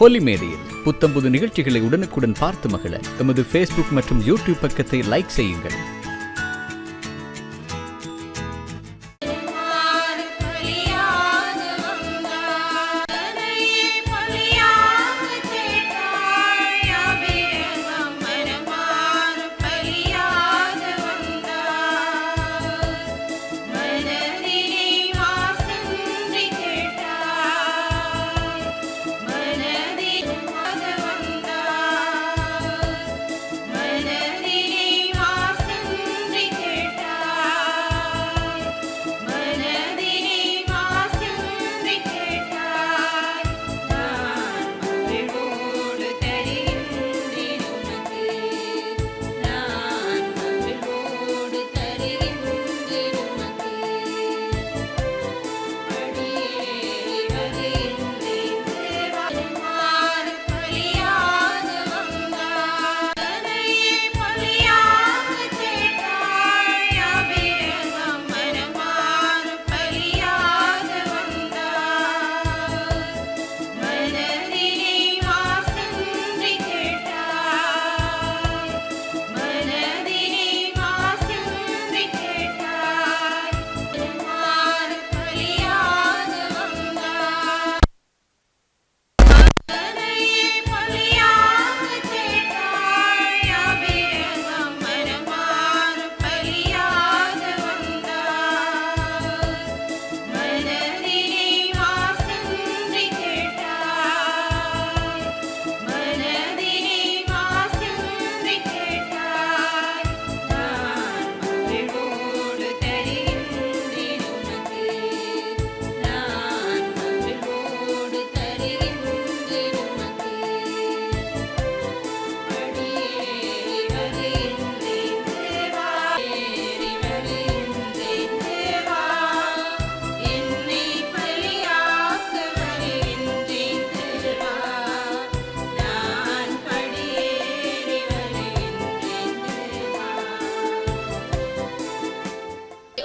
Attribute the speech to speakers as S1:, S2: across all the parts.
S1: ஒலிமேடையில் புத்தம்புது நிகழ்ச்சிகளை உடனுக்குடன் பார்த்து மகிழ எமது ஃபேஸ்புக் மற்றும் யூடியூப் பக்கத்தை லைக் செய்யுங்கள்.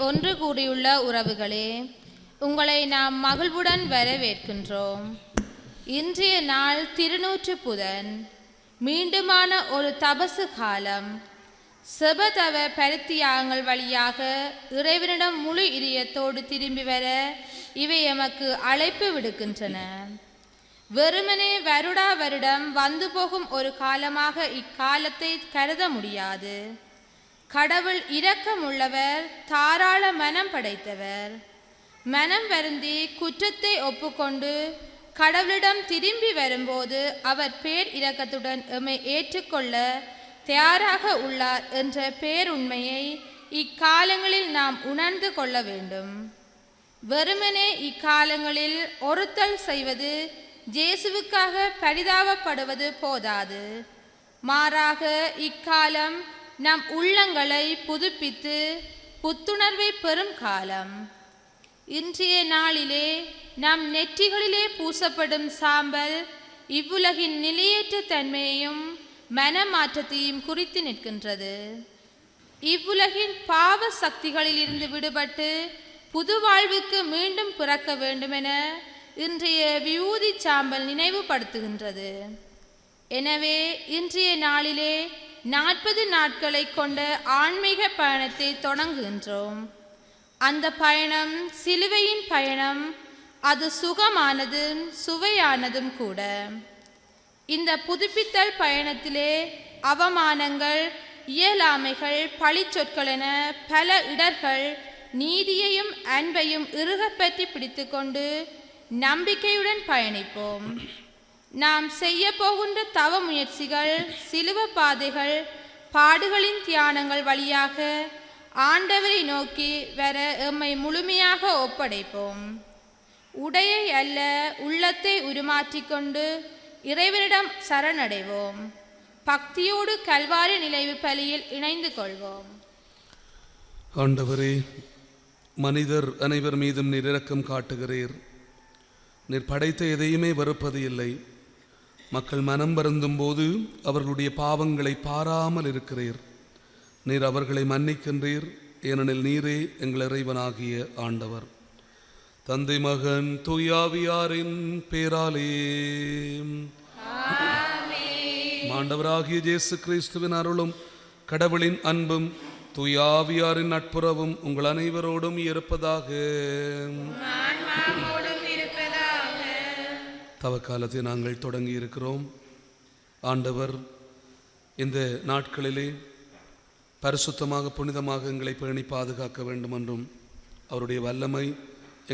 S2: ஒன்று கூடியுள்ள உறவுகளே, உங்களை நாம் மகிழ்வுடன் வரவேற்கின்றோம். இன்றைய நாள் திருநூற்று புதன், மீண்டுமான ஒரு தபசு காலம். செபதவ பரித்தியாகங்கள் வழியாக இறைவனிடம் முழு இதயத்தோடு திரும்பி வர இவை எமக்கு அழைப்பு விடுக்கின்றன. வெறுமனே வருடா வருடம் வந்து போகும் ஒரு காலமாக இக்காலத்தை கருத முடியாது. கடவுள் இரக்கமுள்ளவர், தாராள மனம் படைத்தவர். மனம் வருந்தி குற்றத்தை ஒப்புக்கொண்டு கடவுளிடம் திரும்பி வரும்போது அவர் பேர் இரக்கத்துடன் எம்மை ஏற்றுக்கொள்ள தயாராக உள்ளார் என்ற பேருண்மையை இக்காலங்களில் நாம் உணர்ந்து கொள்ள வேண்டும். வெறுமனே இக்காலங்களில் ஒருத்தல் செய்வது, இயேசுவுக்காக பரிதாபப்படுவது போதாது. மாறாக இக்காலம் நம் உள்ளங்களை புதுப்பித்து புத்துணர்வை பெறும் காலம். இன்றைய நாளிலே நம் நெற்றிகளிலே பூசப்படும் சாம்பல் இவ்வுலகின் நிலையற்ற தன்மையையும் மனமாற்றத்தையும் குறித்து நிற்கின்றது. இவ்வுலகின் பாவ சக்திகளிலிருந்து விடுபட்டு புது வாழ்வுக்கு மீண்டும் பிறக்க வேண்டுமென இன்றைய வியூதி சாம்பல் நினைவுபடுத்துகின்றது. எனவே இன்றைய நாளிலே 40 நாட்களை கொண்ட ஆன்மீக பயணத்தை தொடங்குகின்றோம். அந்த பயணம் சிலுவையின் பயணம். அது சுகமானதும் சுவையானதும் கூட. இந்த புதுப்பித்தல் பயணத்திலே அவமானங்கள், இயலாமைகள், பழிச்சொற்கள் என பல இடர்கள் நீதியையும் அன்பையும் இறுகப்பற்றி பிடித்து கொண்டு நம்பிக்கையுடன் பயணிப்போம். நாம் செய்ய போகின்ற தவ முயற்சிகள், சிலுவ பாதைகள், பாடுகளின் தியானங்கள் வழியாக ஆண்டவரை நோக்கி வர எம்மை முழுமையாக ஒப்படைப்போம். உடையை அல்ல, உள்ளத்தை உருமாற்றிக்கொண்டு இறைவனிடம் சரணடைவோம். பக்தியோடு கல்வாரி நிலைவு பலியில் இணைந்து கொள்வோம்.
S3: ஆண்டவரே, மனிதர் அனைவர் மீதும் நீர் இரக்கம் காட்டுகிறீர். நீர் படைத்த எதையுமே வெறுப்பது இல்லை. மக்கள் மனம் வருந்தும் போது அவர்களுடைய பாவங்களை பாராமல் இருக்கிறீர். நீர் அவர்களை மன்னிக்கின்றீர், ஏனெனில் நீரே எங்கள் இறைவனாகிய ஆண்டவர். தந்தை, மகன், தூயாவியாரின் பேராலே ஆண்டவராகிய இயேசு கிறிஸ்துவின் அருளும் கடவுளின் அன்பும் தூயாவியாரின் நட்புறவும் உங்கள் அனைவரோடும் இருப்பதாக. தவக்காலத்தை நாங்கள் தொடங்கி இருக்கிறோம். ஆண்டவர் இந்த நாட்களிலே பரிசுத்தமாக புனிதமாக எங்களை பேணி பாதுகாக்க வேண்டும் என்றும் அவருடைய வல்லமை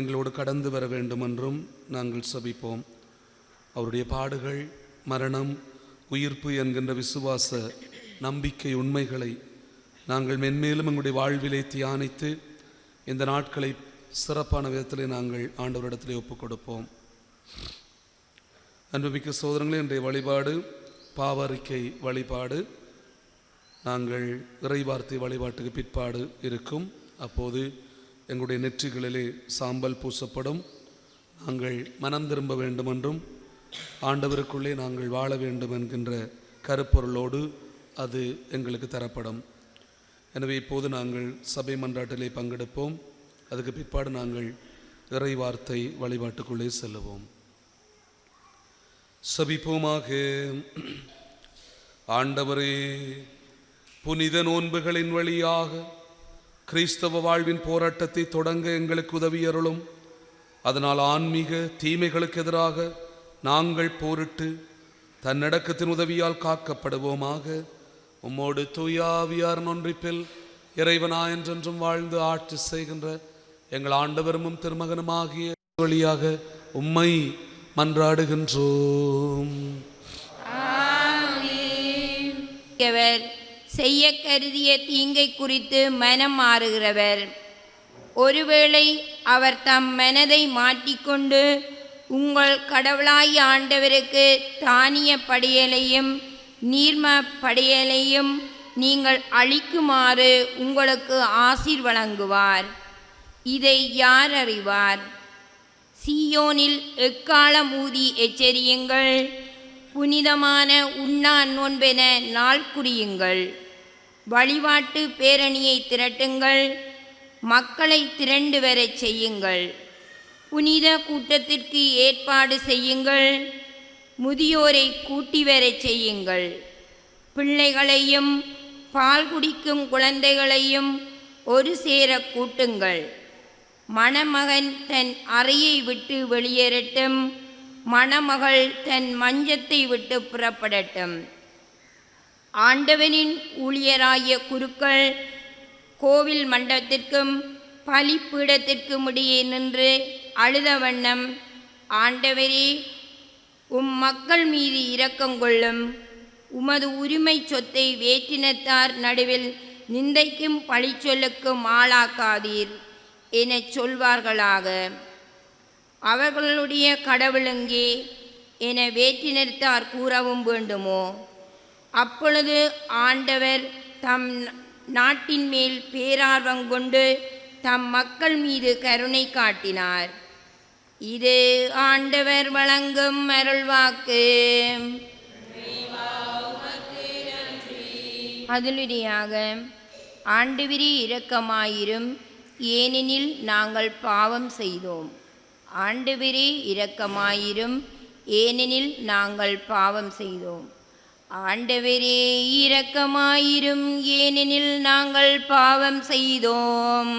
S3: எங்களோடு கடந்து வர வேண்டும் என்றும் நாங்கள் செபிப்போம். அவருடைய பாடுகள், மரணம், உயிர்ப்பு என்கின்ற விசுவாச நம்பிக்கை உண்மைகளை நாங்கள் மென்மேலும் எங்களுடைய வாழ்விலே தியானித்து இந்த நாட்களை சிறப்பான விதத்திலே நாங்கள் ஆண்டவரிடத்திலே ஒப்புக் கொடுப்போம். அன்புமிக்க சோதரங்களே, இன்றைய வழிபாடு பாவறிக்கை வழிபாடு. நாங்கள் இறைவார்த்தை வழிபாட்டுக்கு பிற்பாடு இருக்கும். அப்போது எங்களுடைய நெற்றிகளிலே சாம்பல் பூசப்படும். நாங்கள் மனம் திரும்ப வேண்டும் என்றும் ஆண்டவருக்குள்ளே நாங்கள் வாழ வேண்டும் என்கின்ற கருப்பொருளோடு அது எங்களுக்கு தரப்படும். எனவே இப்போது நாங்கள் சபை மன்றாட்டிலே பங்கெடுப்போம். அதுக்கு பிற்பாடு நாங்கள் இறைவார்த்தை வழிபாட்டுக்குள்ளே செல்லுவோம். சபிப்போமாக. ஆண்டவரே, புனித நோன்புகளின் வழியாக கிறிஸ்தவ வாழ்வின் போராட்டத்தை தொடங்க எங்களுக்கு உதவி அருளும். அதனால் ஆன்மீக தீமைகளுக்கு எதிராக நாங்கள் போரிட்டு தன்னடக்கத்தின் உதவியால் காக்கப்படுவோமாக. உம்மோடு தூயாவியார் ஒன்றிப்பில் இறைவனா என்றென்றும் வாழ்ந்து ஆட்சி செய்கின்ற எங்கள் ஆண்டவரும் திருமகனுமாகிய வழியாக உம்மை மன்றாடுகின்றோம்.
S4: செய்ய கருதிய தீங்கை குறித்து மனம் மாறுகிறவர். ஒருவேளை அவர் தம் மனதை மாற்றிக்கொண்டு உங்கள் கடவுளாய் ஆண்டவருக்கு தானிய படையலையும் நீர்ம படையலையும் நீங்கள் அளிக்குமாறு உங்களுக்கு ஆசீர் வழங்குவார். இதை யார் அறிவார்? சீயோனில் எக்காலம் ஊதி எச்சரியுங்கள். புனிதமான உண்ணா நோன்பென நாள் குறியுங்கள். வழிபாட்டு பேரணியை திரட்டுங்கள். மக்களை திரண்டு வரச் செய்யுங்கள். புனித கூட்டத்திற்கு ஏற்பாடு செய்யுங்கள். முதியோரை கூட்டி வரச் செய்யுங்கள். பிள்ளைகளையும் பால் குடிக்கும் குழந்தைகளையும் ஒரு சேர கூட்டுங்கள். மணமகன் தன் அறையை விட்டு வெளியேறட்டும். மணமகள் தன் மஞ்சத்தை விட்டு புறப்படட்டும். ஆண்டவனின் ஊழியராகிய குருக்கள் கோவில் மண்டபத்திற்கும் பலிப்பீடத்திற்கும் இடையே நின்று அழுத வண்ணம், ஆண்டவரே, உம் மக்கள் மீது இரக்கம் கொள்ளும். உமது உரிமை சொத்தை வேற்றினத்தார் நடுவில் நிந்தைக்கும் பழிச்சொல்லுக்கும் ஆளாக்காதீர் எனச் சொல்வார்களாக. அவர்களுடைய கடவுளெங்கே என வேற்றினத்தார் கூறவும் வேண்டுமோ? அப்பொழுது ஆண்டவர் தம் நாட்டின் மேல் பேரார்வம் கொண்டு தம் மக்கள் மீது கருணை காட்டினார். இது ஆண்டவர் வழங்கும் அருள்வாக்கு. அதிலுடையாக, ஆண்டவரே இரக்கமாயிரும், ஏனெனில் நாங்கள் பாவம் செய்தோம். ஆண்டவரே இரக்கமாயிரும், ஏனெனில் நாங்கள் பாவம் செய்தோம். ஆண்டவரே இரக்கமாயிரும், ஏனெனில் நாங்கள் பாவம் செய்தோம்.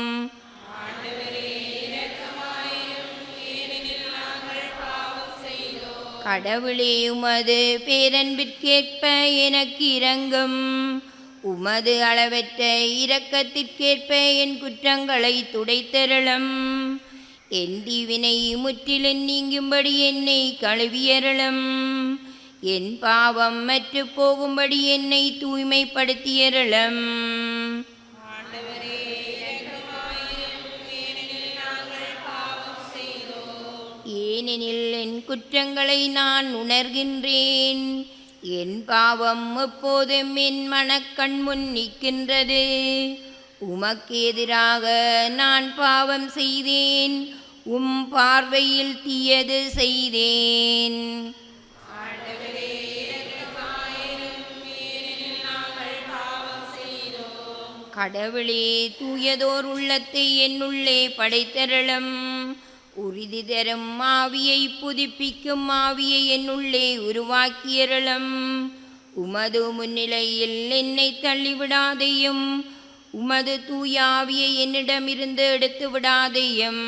S4: கடவுளே, உமது பேரன்பிற்கேற்ப எனக்கு இரங்கும். உமது அளவற்ற இரக்கத்திற்கேற்ப என் குற்றங்களை துடைத்தருளும். என் தீவினை முற்றிலும் நீங்கும்படி என்னை கழுவியருளும். என் பாவம் மற்று போகும்படி என்னை தூய்மைப்படுத்தியருளும். ஏனெனில் என் குற்றங்களை நான் உணர்கின்றேன். என் பாவம் எப்போதும் என் மனக்கண் முன் நிற்கின்றது. உமக்கு எதிராக நான் பாவம் செய்தேன். உம் பார்வையில் தீயது செய்தேன். கடவுளே, தூயதோர் உள்ளத்தை என்னுள்ளே படைத்தருளும். உறுதி தரும் ஆவியை புதுப்பிக்கும் ஆவியை என்னுள்ளே உருவாக்கியருளும். உமது முன்னிலையில் என்னை தள்ளிவிடாதையும், உமது தூயாவியை என்னிடமிருந்து எடுத்து விடாதையும்.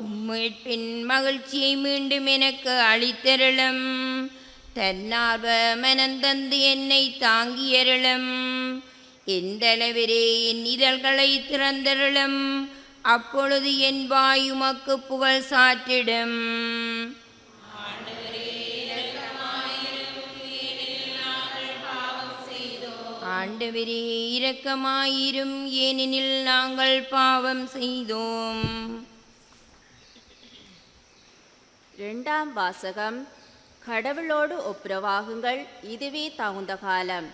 S4: உம்மீட்பின் மகிழ்ச்சியை மீண்டும் எனக்கு அளித்தருளும். தன்னார்வ மனந்தந்து என்னை தாங்கியருளும். எந்தளவிரே என் இதழ்களை திறந்தருளும். அப்பொழுது என் வாய் உமக்கு புகழ் சாற்றிடும். ஆண்டவரே இரக்கமாயிரும், ஏனெனில் நாங்கள் பாவம் செய்தோம்.
S5: இரண்டாம் வாசகம். கடவுளோடு ஒப்புரவாகுங்கள், இதுவே தகுந்த காலம்.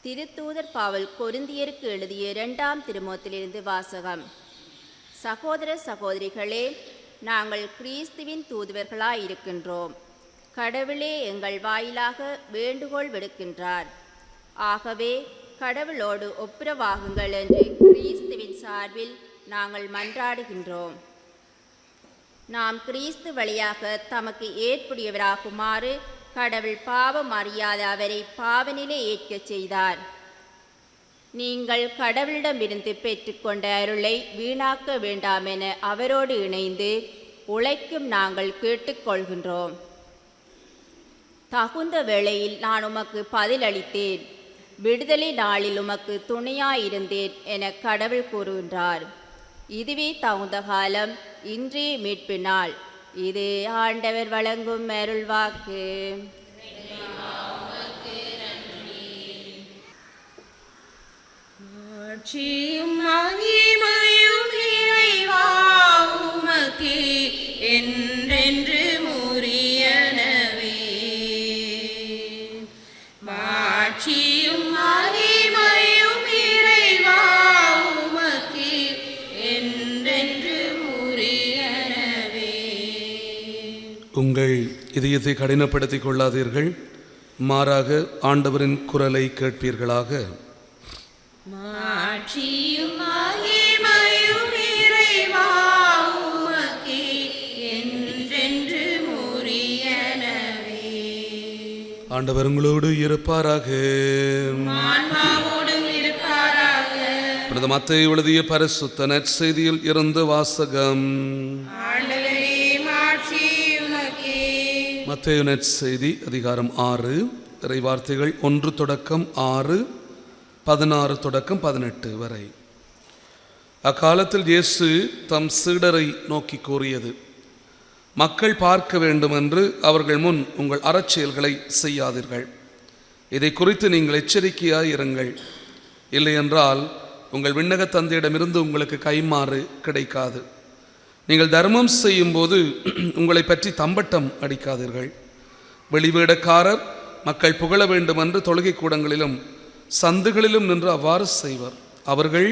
S5: திருத்தூதர் பவுல் கொரிந்தியருக்கு எழுதிய 2ஆம் திருமுகத்திலிருந்து வாசகம். சகோதர சகோதரிகளே, நாங்கள் கிறிஸ்துவின் தூதுவர்களாயிருக்கின்றோம். கடவுளே எங்கள் வாயிலாக வேண்டுகோள் விடுக்கின்றார். ஆகவே கடவுளோடு ஒப்புரவாகுங்கள் என்று கிறிஸ்துவின் சார்பில் நாங்கள் மன்றாடுகின்றோம். நாம் கிறிஸ்து வழியாக தமக்கு ஏற்புடையவராகுமாறு கடவுள் பாவம் அறியாத அவரை பாவனிலே ஏற்கச் செய்தார். நீங்கள் கடவுளிடமிருந்து பெற்றுக்கொண்ட அருளை வீணாக்க வேண்டாம் என அவரோடு இணைந்து உழைக்கும் நாங்கள் கேட்டுக்கொள்கின்றோம். தகுந்த வேளையில் நான் உமக்கு பதிலளித்தேன், விடுதலை நாளில் உமக்கு துணையாயிருந்தேன் என கடவுள் கூறுகின்றார். இதுவே தகுந்த காலம், இன்றைய மீட்பு நாள். இது ஆண்டவர் வழங்கும் அருள்வாக்கு.
S6: ஆட்சியும் மகிமையும் இறைவா உமக்கே என்றென்று உரியனவே. ஆட்சியும் மகிமையும் இறைவா உமக்கே என்றென்று உரியனவே.
S3: உங்கள் இதயத்தை கடினப்படுத்திக் கொள்ளாதீர்கள், மாறாக ஆண்டவரின் குரலை கேட்பீர்களாக.
S6: மாட்சியும் மகிமையும் இறைவா உமக்கே என்றென்று உரியனவே.
S3: ஆண்டவர் உங்களோடு இருப்பாராக.
S6: ஆன்மாவோடும் இருப்பாராக.
S3: புனித மத்தேயு எழுதிய பரிசுத்த நற்செய்தியில் இருந்து வாசகம்.
S6: ஆண்டவரே மாட்சி உமக்கே.
S3: மத்தேயு நற்செய்தி அதிகாரம் 6 இறைவார்த்தைகள் 1 தொடக்கம் 6, 16 தொடக்கம் 18 வரை. அக்காலத்தில் இயேசு தம் சீடரை நோக்கி கூறியது, மக்கள் பார்க்க வேண்டும் என்று அவர்கள் முன் உங்கள் அறச்செயல்களை செய்யாதீர்கள். இதை குறித்து நீங்கள் எச்சரிக்கையாய் இருங்கள். இல்லையென்றால் உங்கள் விண்ணக தந்தையிடமிருந்து உங்களுக்கு கைமாறு கிடைக்காது. நீங்கள் தர்மம் செய்யும்போது உங்களை பற்றி தம்பட்டம் அடிக்காதீர்கள். வெளிவேடக்காரர் மக்கள் புகழ வேண்டும் என்று தொழுகை கூடங்களிலும் சந்துகளிலும் நின்று அவ்வாறு செய்வர். அவர்கள்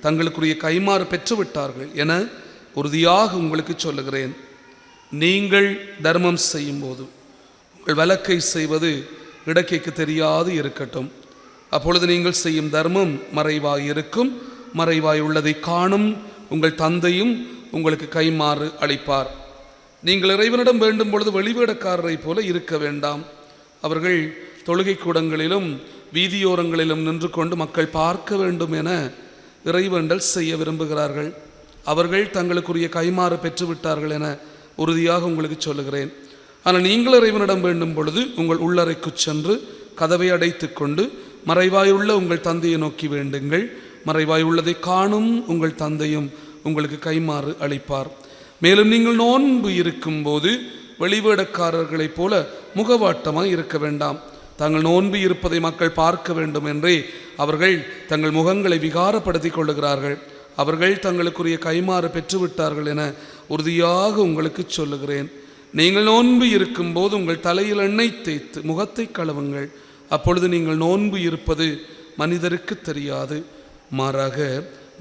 S3: தங்களுக்குரிய கைமாறு பெற்றுவிட்டார்கள் என உறுதியாக உங்களுக்கு சொல்லுகிறேன். நீங்கள் தர்மம் செய்யும்போது உங்கள் வழக்கை செய்வது இடக்கைக்கு தெரியாது இருக்கட்டும். அப்பொழுது நீங்கள் செய்யும் தர்மம் மறைவாய் இருக்கும். மறைவாய் உள்ளதை காணும் உங்கள் தந்தையும் உங்களுக்கு கைமாறு அளிப்பார். நீங்கள் இறைவனிடம் வேண்டும் பொழுது வெளிவேடக்காரரை போல இருக்க வேண்டாம். அவர்கள் தொழுகை கூடங்களிலும் வீதியோரங்களிலும் நின்று கொண்டு மக்கள் பார்க்க வேண்டும் என இறைவேண்டல் செய்ய விரும்புகிறார்கள். அவர்கள் தங்களுக்குரிய கைமாறு பெற்றுவிட்டார்கள் என உறுதியாக உங்களுக்கு சொல்லுகிறேன். ஆனால் நீங்கள் இறைவனிடம் வேண்டும் பொழுது உங்கள் உள்ளறைக்கு சென்று கதவை அடைத்து கொண்டு மறைவாயுள்ள உங்கள் தந்தையை நோக்கி வேண்டுங்கள். மறைவாய் உள்ளதை காணும் உங்கள் தந்தையும் உங்களுக்கு கைமாறு அளிப்பார். மேலும் நீங்கள் நோன்பு இருக்கும்போது வெளிவேடக்காரர்களைப் போல முகவாட்டமாய் இருக்க வேண்டாம். தாங்கள் நோன்பு இருப்பதை மக்கள் பார்க்க வேண்டும் என்றே அவர்கள் தங்கள் முகங்களை விகாரப்படுத்திக் கொள்ளுகிறார்கள். அவர்கள் தங்களுக்குரிய கைமாறு பெற்றுவிட்டார்கள் என உறுதியாக உங்களுக்கு சொல்லுகிறேன். நீங்கள் நோன்பு இருக்கும்போது உங்கள் தலையில் எண்ணெய் தேய்த்து முகத்தை கழுவுங்கள். அப்பொழுது நீங்கள் நோன்பு இருப்பது மனிதருக்கு தெரியாது, மாறாக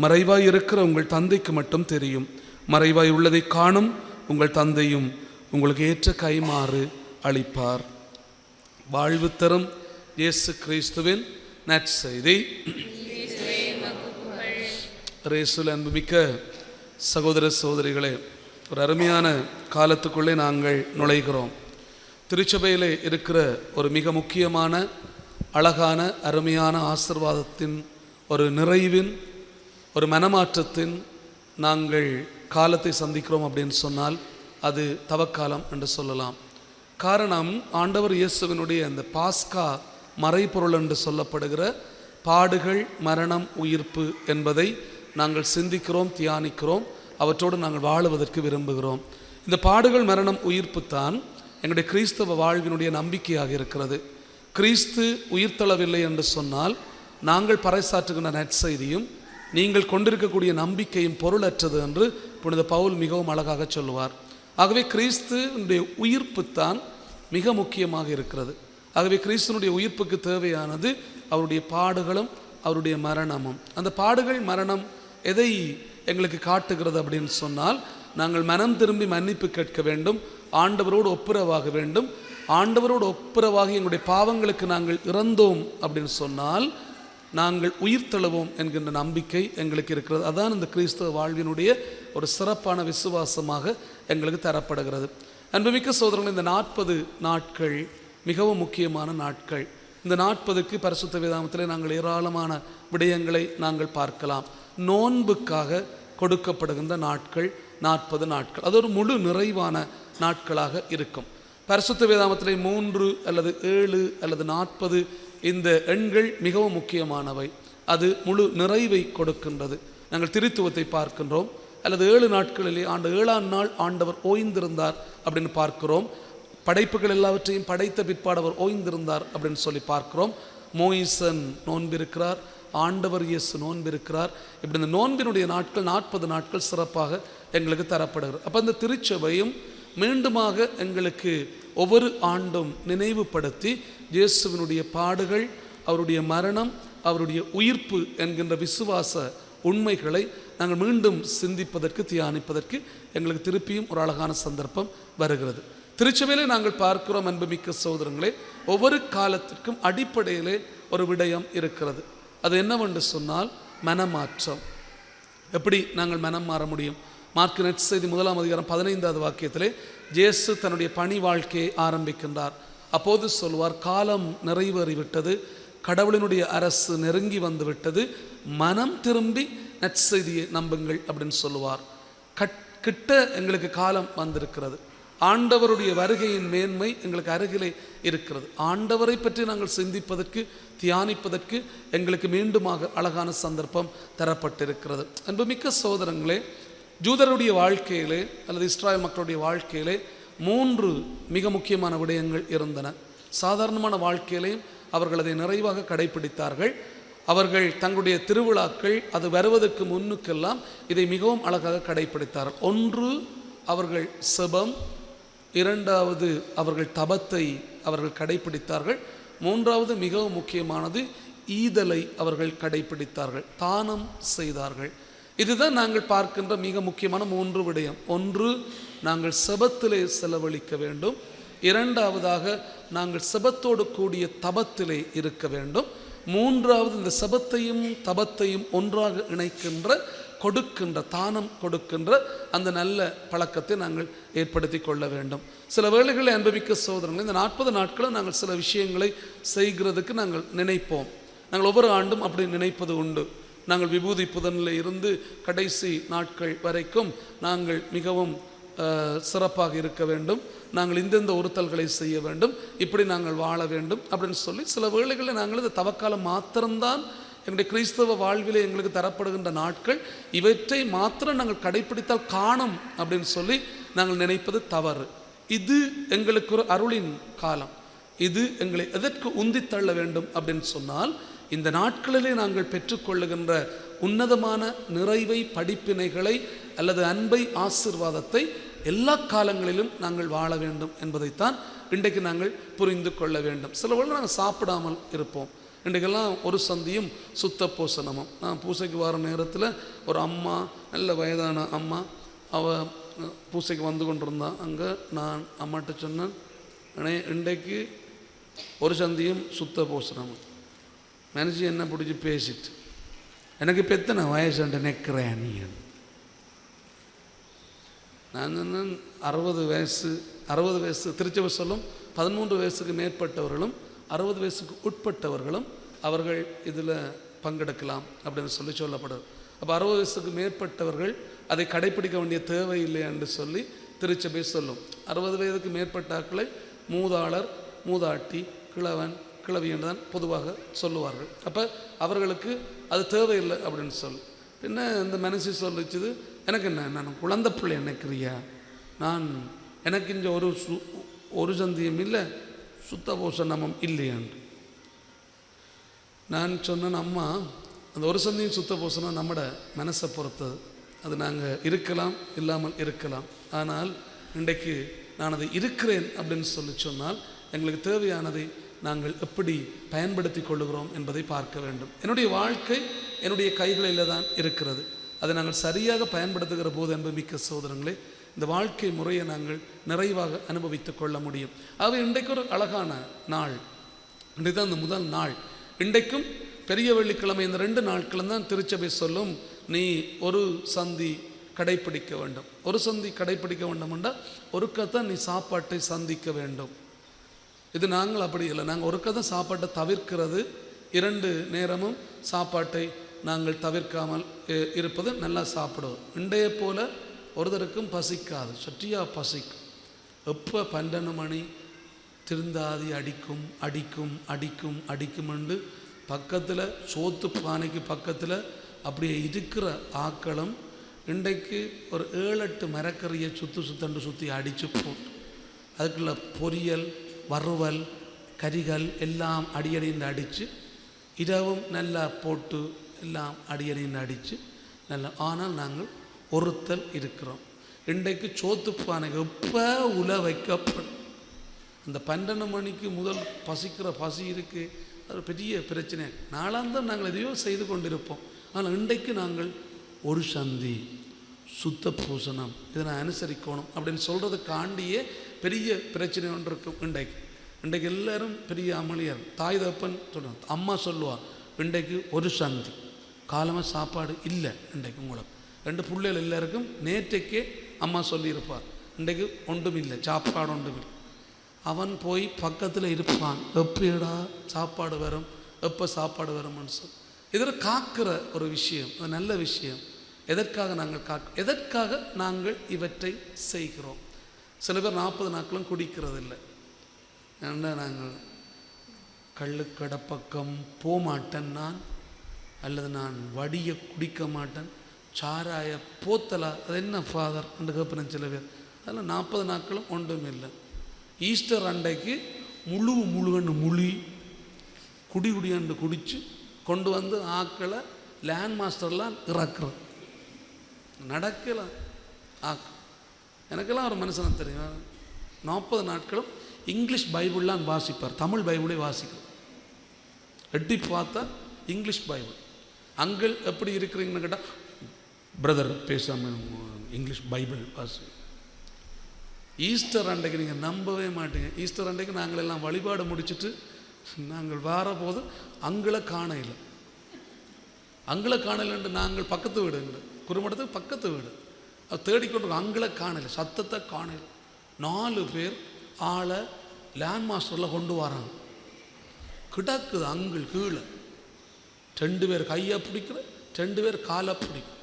S3: மறைவாய் இருக்கிற உங்கள் தந்தைக்கு மட்டும் தெரியும். மறைவாய் உள்ளதை காணும் உங்கள் தந்தையும் உங்களுக்கு ஏற்ற கைமாறு அளிப்பார். வாழ்வு தரும் இயேசு கிறிஸ்துவின் நற்செய்தி. இயேசுவில் அன்புமிக்க சகோதர சகோதரிகளே, ஒரு அருமையான காலத்துக்குள்ளே நாங்கள் நுழைகிறோம். திருச்சபையிலே இருக்கிற ஒரு மிக முக்கியமான அழகான அருமையான ஆசீர்வாதத்தின் ஒரு நிறைவின் ஒரு மனமாற்றத்தின் நாங்கள் காலத்தை சந்திக்கிறோம் அப்படின்னு சொன்னால் அது தவக்காலம் என்று சொல்லலாம். காரணம், ஆண்டவர் இயேசுவினுடைய அந்த பாஸ்கா மறைபொருள் என்று சொல்லப்படுகிற பாடுகள், மரணம், உயிர்ப்பு என்பதை நாங்கள் சிந்திக்கிறோம், தியானிக்கிறோம், அவற்றோடு நாங்கள் வாழுவதற்கு விரும்புகிறோம். இந்த பாடுகள், மரணம், உயிர்ப்பு தான் எங்களுடைய கிறிஸ்தவ வாழ்வினுடைய நம்பிக்கையாக இருக்கிறது. கிறிஸ்து உயிர்த்தளவில்லை என்று சொன்னால் நாங்கள் பறைசாற்றுகின்ற நற்செய்தியும் நீங்கள் கொண்டிருக்கக்கூடிய நம்பிக்கையும் பொருளற்றது என்று புனித பவுல் மிகவும் அழகாக சொல்லுவார். ஆகவே கிறிஸ்துனுடைய உயிர்ப்பு தான் மிக முக்கியமாக இருக்கிறது. ஆகவே கிறிஸ்துனுடைய உயிர்ப்புக்கு தேவையானது அவருடைய பாடுகளும் அவருடைய மரணமும். அந்த பாடுகள், மரணம் எதை எங்களுக்கு காட்டுகிறது அப்படின்னு சொன்னால், நாங்கள் மனம் திரும்பி மன்னிப்பு கேட்க வேண்டும், ஆண்டவரோடு ஒப்புரவாக வேண்டும். ஆண்டவரோடு ஒப்புரவாகி எங்களுடைய பாவங்களுக்கு நாங்கள் இறந்தோம் அப்படின்னு சொன்னால் நாங்கள் உயிர்த்தெழுவோம் என்கின்ற நம்பிக்கை எங்களுக்கு இருக்கிறது. அதான் இந்த கிறிஸ்தவ வாழ்வினுடைய ஒரு சிறப்பான விசுவாசமாக எங்களுக்கு தரப்படுகிறது. அன்புமிக்க சகோதரர்கள், இந்த 40 நாட்கள் மிகவும் முக்கியமான நாட்கள். இந்த 40க்கு பரிசுத்த வேதாகமத்திலே நாங்கள் ஏராளமான விடயங்களை நாங்கள் பார்க்கலாம். நோன்புக்காக கொடுக்கப்படுகின்ற நாட்கள் 40 நாட்கள். அது ஒரு முழு நிறைவான நாட்களாக இருக்கும். பரிசுத்த வேதாகமத்திலே 3 அல்லது 7 அல்லது 40 இந்த எண்கள் மிகவும் முக்கியமானவை. அது முழு நிறைவை கொடுக்கின்றது. நாங்கள் திருத்துவத்தை பார்க்கின்றோம். அல்லது 7 நாட்களிலே 7ஆம் நாள் ஆண்டவர் ஓய்ந்திருந்தார் அப்படின்னு பார்க்கிறோம். படைப்புகள் எல்லாவற்றையும் படைத்த பிற்பாடு அவர் ஓய்ந்திருந்தார் அப்படின்னு சொல்லி பார்க்கிறோம். மோயிசன் நோன்பிருக்கிறார், ஆண்டவர் இயேசு நோன்பிருக்கிறார். இப்படி இந்த நோன்பினுடைய நாட்கள் 40 நாட்கள் சிறப்பாக எங்களுக்கு தரப்படுகிறது. அப்போ இந்த திருச்சபையும் மீண்டுமாக எங்களுக்கு ஒவ்வொரு ஆண்டும் நினைவுபடுத்தி இயேசுவினுடைய பாடுகள், அவருடைய மரணம், அவருடைய உயிர்ப்பு என்கின்ற விசுவாச உண்மைகளை நாங்கள் மீண்டும் சிந்திப்பதற்கு, தியானிப்பதற்கு எங்களுக்கு திருப்பியும் ஒரு அழகான சந்தர்ப்பம் வருகிறது. திருச்சபையிலே நாங்கள் பார்க்கிறோம் அன்புமிக்க சகோதரங்களே, ஒவ்வொரு காலத்திற்கும் அடிப்படையிலே ஒரு விடயம் இருக்கிறது. அது என்னவென்று சொன்னால் மனமாற்றம். எப்படி நாங்கள் மனம் மாற முடியும்? மார்க்கு நற்செய்தி 1ஆம் அதிகாரம் 15வது வாக்கியத்திலே இயேசு தன்னுடைய பணி வாழ்க்கையை ஆரம்பிக்கின்றார். அப்போது சொல்வார், காலம் நிறைவேறிவிட்டது, கடவுளினுடைய அரசு நெருங்கி வந்து விட்டது, மனம் திரும்பி நற்செய்தியை நம்புங்கள் அப்படின்னு சொல்லுவார். கிட்ட எங்களுக்கு காலம் வந்திருக்கிறது. ஆண்டவருடைய வருகையின் மேன்மை எங்களுக்கு அருகிலே இருக்கிறது. ஆண்டவரை பற்றி நாங்கள் சிந்திப்பதற்கு, தியானிப்பதற்கு எங்களுக்கு மீண்டுமாக அழகான சந்தர்ப்பம் தரப்பட்டிருக்கிறது. அன்புமிக்க சகோதரங்களே, ஜூதருடைய வாழ்க்கையிலே அல்லது இஸ்ராயல் மக்களுடைய வாழ்க்கையிலே 3 மிக முக்கியமான விடயங்கள் இருந்தன. சாதாரணமான வாழ்க்கையிலேயும் அவர்கள் அதை நிறைவாக கடைபிடித்தார்கள். அவர்கள் தங்களுடைய திருவிழாக்கள் அது வருவதற்கு முன்னுக்கெல்லாம் இதை மிகவும் அழகாக கடைபிடித்தார்கள். 1 அவர்கள் செபம், 2வது அவர்கள் தபத்தை அவர்கள் கடைபிடித்தார்கள், 3வது மிகவும் முக்கியமானது ஈதலை அவர்கள் கடைபிடித்தார்கள், தானம் செய்தார்கள். இதுதான் நாங்கள் பார்க்கின்ற மிக முக்கியமான 3 விடயம். 1, நாங்கள் செபத்திலே செலவழிக்க வேண்டும். 2வதாக நாங்கள் செபத்தோடு கூடிய தபத்திலே இருக்க வேண்டும். 3வது இந்த செபத்தையும் தபத்தையும் ஒன்றாக இணைக்கின்ற, கொடுக்கின்ற, தானம் கொடுக்கின்ற அந்த நல்ல பழக்கத்தை நாங்கள் ஏற்படுத்தி கொள்ள வேண்டும். சில வேளைகளை அனுபவிக்க சகோதரங்கள், இந்த 40 நாட்களும் நாங்கள் சில விஷயங்களை செய்கிறதுக்கு நாங்கள் நினைப்போம். நாங்கள் ஒவ்வொரு ஆண்டும் அப்படி நினைப்பது உண்டு. நாங்கள் விபூதி புதனில் இருந்து கடைசி நாட்கள் வரைக்கும் நாங்கள் மிகவும் சிறப்பாக இருக்க வேண்டும், நாங்கள் இந்தெந்த ஒருத்தல்களை செய்ய வேண்டும், இப்படி நாங்கள் வாழ வேண்டும் அப்படின்னு சொல்லி சில வேளைகளில் நாங்கள் இந்த தவக்காலம் மாத்திரம்தான் எங்களுடைய கிறிஸ்தவ வாழ்விலே எங்களுக்கு தரப்படுகின்ற நாட்கள், இவற்றை மாத்திரம் நாங்கள் கடைப்பிடித்தால் காணும் அப்படின்னு சொல்லி நாங்கள் நினைப்பது தவறு. இது எங்களுக்கு ஒரு அருளின் காலம். இது எங்களை எதற்கு உந்தி தள்ள வேண்டும் அப்படின்னு சொன்னால், இந்த நாட்களிலே நாங்கள் பெற்றுக்கொள்ளுகின்ற உன்னதமான நிறைவை, படிப்பினைகளை அல்லது அன்பை, ஆசீர்வாதத்தை எல்லா காலங்களிலும் நாங்கள் வாழ வேண்டும் என்பதைத்தான் இன்றைக்கு நாங்கள் புரிந்து கொள்ள வேண்டும். சில வேளை நாங்கள் சாப்பிடாமல் இருப்போம். இன்றைக்கெல்லாம் ஒரு சந்தியும் சுத்த பூசணமும். நான் பூசைக்கு வர நேரத்தில் ஒரு அம்மா, நல்ல வயதான அம்மா, அவள் பூசைக்கு வந்து கொண்டிருந்தான். அங்கே நான் அம்மாட்ட சொன்னேன், இன்றைக்கு ஒரு சந்தியும் சுத்த பூசணமும். மனுஷி என்ன பிடிச்சி பேசிட்டு, எனக்கு இப்போ எத்தனை வயசுன்ட்டு நெக்கிறேன் நீ. நான் 60 வயசு திருச்சபை சொல்லும் 13 வயசுக்கு மேற்பட்டவர்களும் 60 வயசுக்கு உட்பட்டவர்களும் அவர்கள் இதில் பங்கெடுக்கலாம் அப்படின்னு சொல்லப்படுது. அப்போ 60 வயசுக்கு மேற்பட்டவர்கள் அதை கடைப்பிடிக்க வேண்டிய தேவையில்லை என்று சொல்லி திருச்சபை சொல்லும். 60 வயதுக்கு மேற்பட்டாக்களை மூதாளர், மூதாட்டி, கிழவன், கிழவி என்று தான் பொதுவாக சொல்லுவார்கள். அப்போ அவர்களுக்கு அது தேவையில்லை அப்படின்னு சொல்லி பின்ன இந்த மனசு சொல்லிச்சுது, எனக்கு என்ன, நான் குழந்தை பிள்ளை நினைக்கிறியா, எனக்கு இங்கே ஒரு சந்தியம் இல்லை, சுத்த போஷணமும் இல்லையாண்டு நான் சொன்னேன். அம்மா, அந்த ஒரு சந்தியும் சுத்த போஷணம் நம்மட மனசை பொறுத்தது. அது நாங்கள் இருக்கலாம், இல்லாமல் இருக்கலாம். ஆனால் இன்றைக்கு நான் அதை இருக்கிறேன் அப்படின்னு சொன்னால் எங்களுக்கு தேவையானதை நாங்கள் எப்படி பயன்படுத்தி கொள்ளுகிறோம் என்பதை பார்க்க வேண்டும். என்னுடைய வாழ்க்கை என்னுடைய கைகளில் தான் இருக்கிறது. அதை நாங்கள் சரியாக பயன்படுத்துகிற போது என்பது மிக்க சோதரங்களே இந்த வாழ்க்கை முறையை நாங்கள் நிறைவாக அனுபவித்து கொள்ள முடியும். ஆகவே இன்றைக்கு ஒரு அழகான நாள். இன்றைக்கு தான் இந்த முதல் நாள். இன்றைக்கும் பெரிய வெள்ளிக்கிழமை, இந்த 2 நாட்களும் தான் திருச்சபை சொல்லும், நீ ஒரு சந்தி கடைப்பிடிக்க வேண்டும். ஒரு சந்தி கடைப்பிடிக்க வேண்டும் என்றால் ஒருக்கத்தான் நீ சாப்பாட்டை சந்திக்க வேண்டும். இது நாங்கள் அப்படி இல்லை. நாங்கள் ஒருக்கத்தான் சாப்பாட்டை தவிர்க்கிறது, 2 நேரமும் சாப்பாட்டை நாங்கள் தவிர்க்காமல் இருப்பது, நல்லா சாப்பிடுவோம். இன்றைய போல் ஒருத்தருக்கும் பசிக்காது, சற்றியாக பசிக்கும். எப்போ 12 மணி திருந்தாதி அடிக்கும் அடிக்கும் அடிக்கும் அடிக்குமெண்டு பக்கத்தில் சோத்து பானைக்கு பக்கத்தில் அப்படியே இருக்கிற ஆக்களும் இன்றைக்கு ஒரு 7-8 மரக்கறியை சுற்றி அடித்து போட்டு அதுக்குள்ள பொரியல், வறுவல், கறிகள் எல்லாம் அடியடின்னு அடித்து இரவும் நல்லா போட்டு எல்லாம் அடியடின்னு அடித்து நல்லா. ஆனால் நாங்கள் ஒருத்தல் இருக்கிறோம். இன்றைக்கு சோத்து பானை எப்போ உல வைக்கப்படும். அந்த 12 மணிக்கு முதல் பசிக்கிற பசி இருக்குது, அது பெரிய பிரச்சனை. நாளாந்தான் நாங்கள் எதையோ செய்து கொண்டிருப்போம். ஆனால் இன்றைக்கு நாங்கள் ஒரு சந்தி சுத்த பூசணம் இதை நான் அனுசரிக்கணும் அப்படின்னு சொல்கிறதுக்காண்டியே பெரிய பிரச்சனை ஒன்று இருக்கும். இன்றைக்கு எல்லோரும் பெரிய அமளியார். தாய் தப்பன் சொல்லுவாங்க, அம்மா சொல்லுவாள், இன்றைக்கு ஒரு சந்தி காலமாக சாப்பாடு இல்லை. இன்றைக்கு உங்களுக்கு 2 பிள்ளைகள் எல்லாருக்கும் நேற்றைக்கே அம்மா சொல்லியிருப்பார், இன்றைக்கு ஒன்றும் இல்லை, சாப்பாடு ஒன்றும் இல்லை. அவன் போய் பக்கத்தில் இருப்பான், எப்படா சாப்பாடு வரும், எப்போ சாப்பாடு வரும்னு சொல்லி. இதில் காக்கிற ஒரு விஷயம், அது நல்ல விஷயம். எதற்காக நாங்கள் இவற்றை செய்கிறோம்? சில பேர் 40 நாட்களும் குடிக்கிறது இல்லை. ஏன்னா நாங்கள் கள்ளுக்கடை பக்கம் போகமாட்டேன் நான், அல்லது நான் வடியை குடிக்க மாட்டேன், சாராய போத்தலா, அது என்ன ஃபாதர் என்று கேட்பேன் சில பேர். அதெல்லாம் 40 நாட்களும் ஒன்றும் இல்லை. ஈஸ்டர் அன்றைக்கு முழுகன்னு முழி குடியாண்டு குடித்து கொண்டு வந்து ஆக்களை லேண்ட் மாஸ்டர்லாம் இறக்குறது நடக்கலாம். எனக்கெல்லாம் ஒரு மனுஷனை தெரியும், 40 நாட்களும் இங்கிலீஷ் பைபிள்லாம் வாசிப்பார், தமிழ் பைபிளே வாசிக்கிறார். எட்டி பார்த்தா இங்கிலீஷ் பைபிள். அங்கிள் எப்படி இருக்கிறீங்கன்னு கேட்டால், பிரதர் பேசாமல் இங்கிலீஷ் பைபிள் வாசி. ஈஸ்டர் அன்றைக்கு நீங்கள் நம்பவே மாட்டீங்க. ஈஸ்டர் அன்றைக்கு நாங்கள் எல்லாம் வழிபாடு முடிச்சுட்டு நாங்கள் வாரபோது அங்களை காணையில் நாங்கள் பக்கத்து வீடுங்க, குறுமடத்துக்கு பக்கத்து வீடு, அது தேடிக்கொண்டு அங்களை காணலை, சத்தத்தை காணலை. 4 பேர் ஆளை லேண்ட் மாஸ்டரில் கொண்டு வராங்க. கிடக்குது அங்கிள் கீழே, 2 பேர் கையை பிடிக்கிற, 2 பேர் காலை பிடிக்கும்.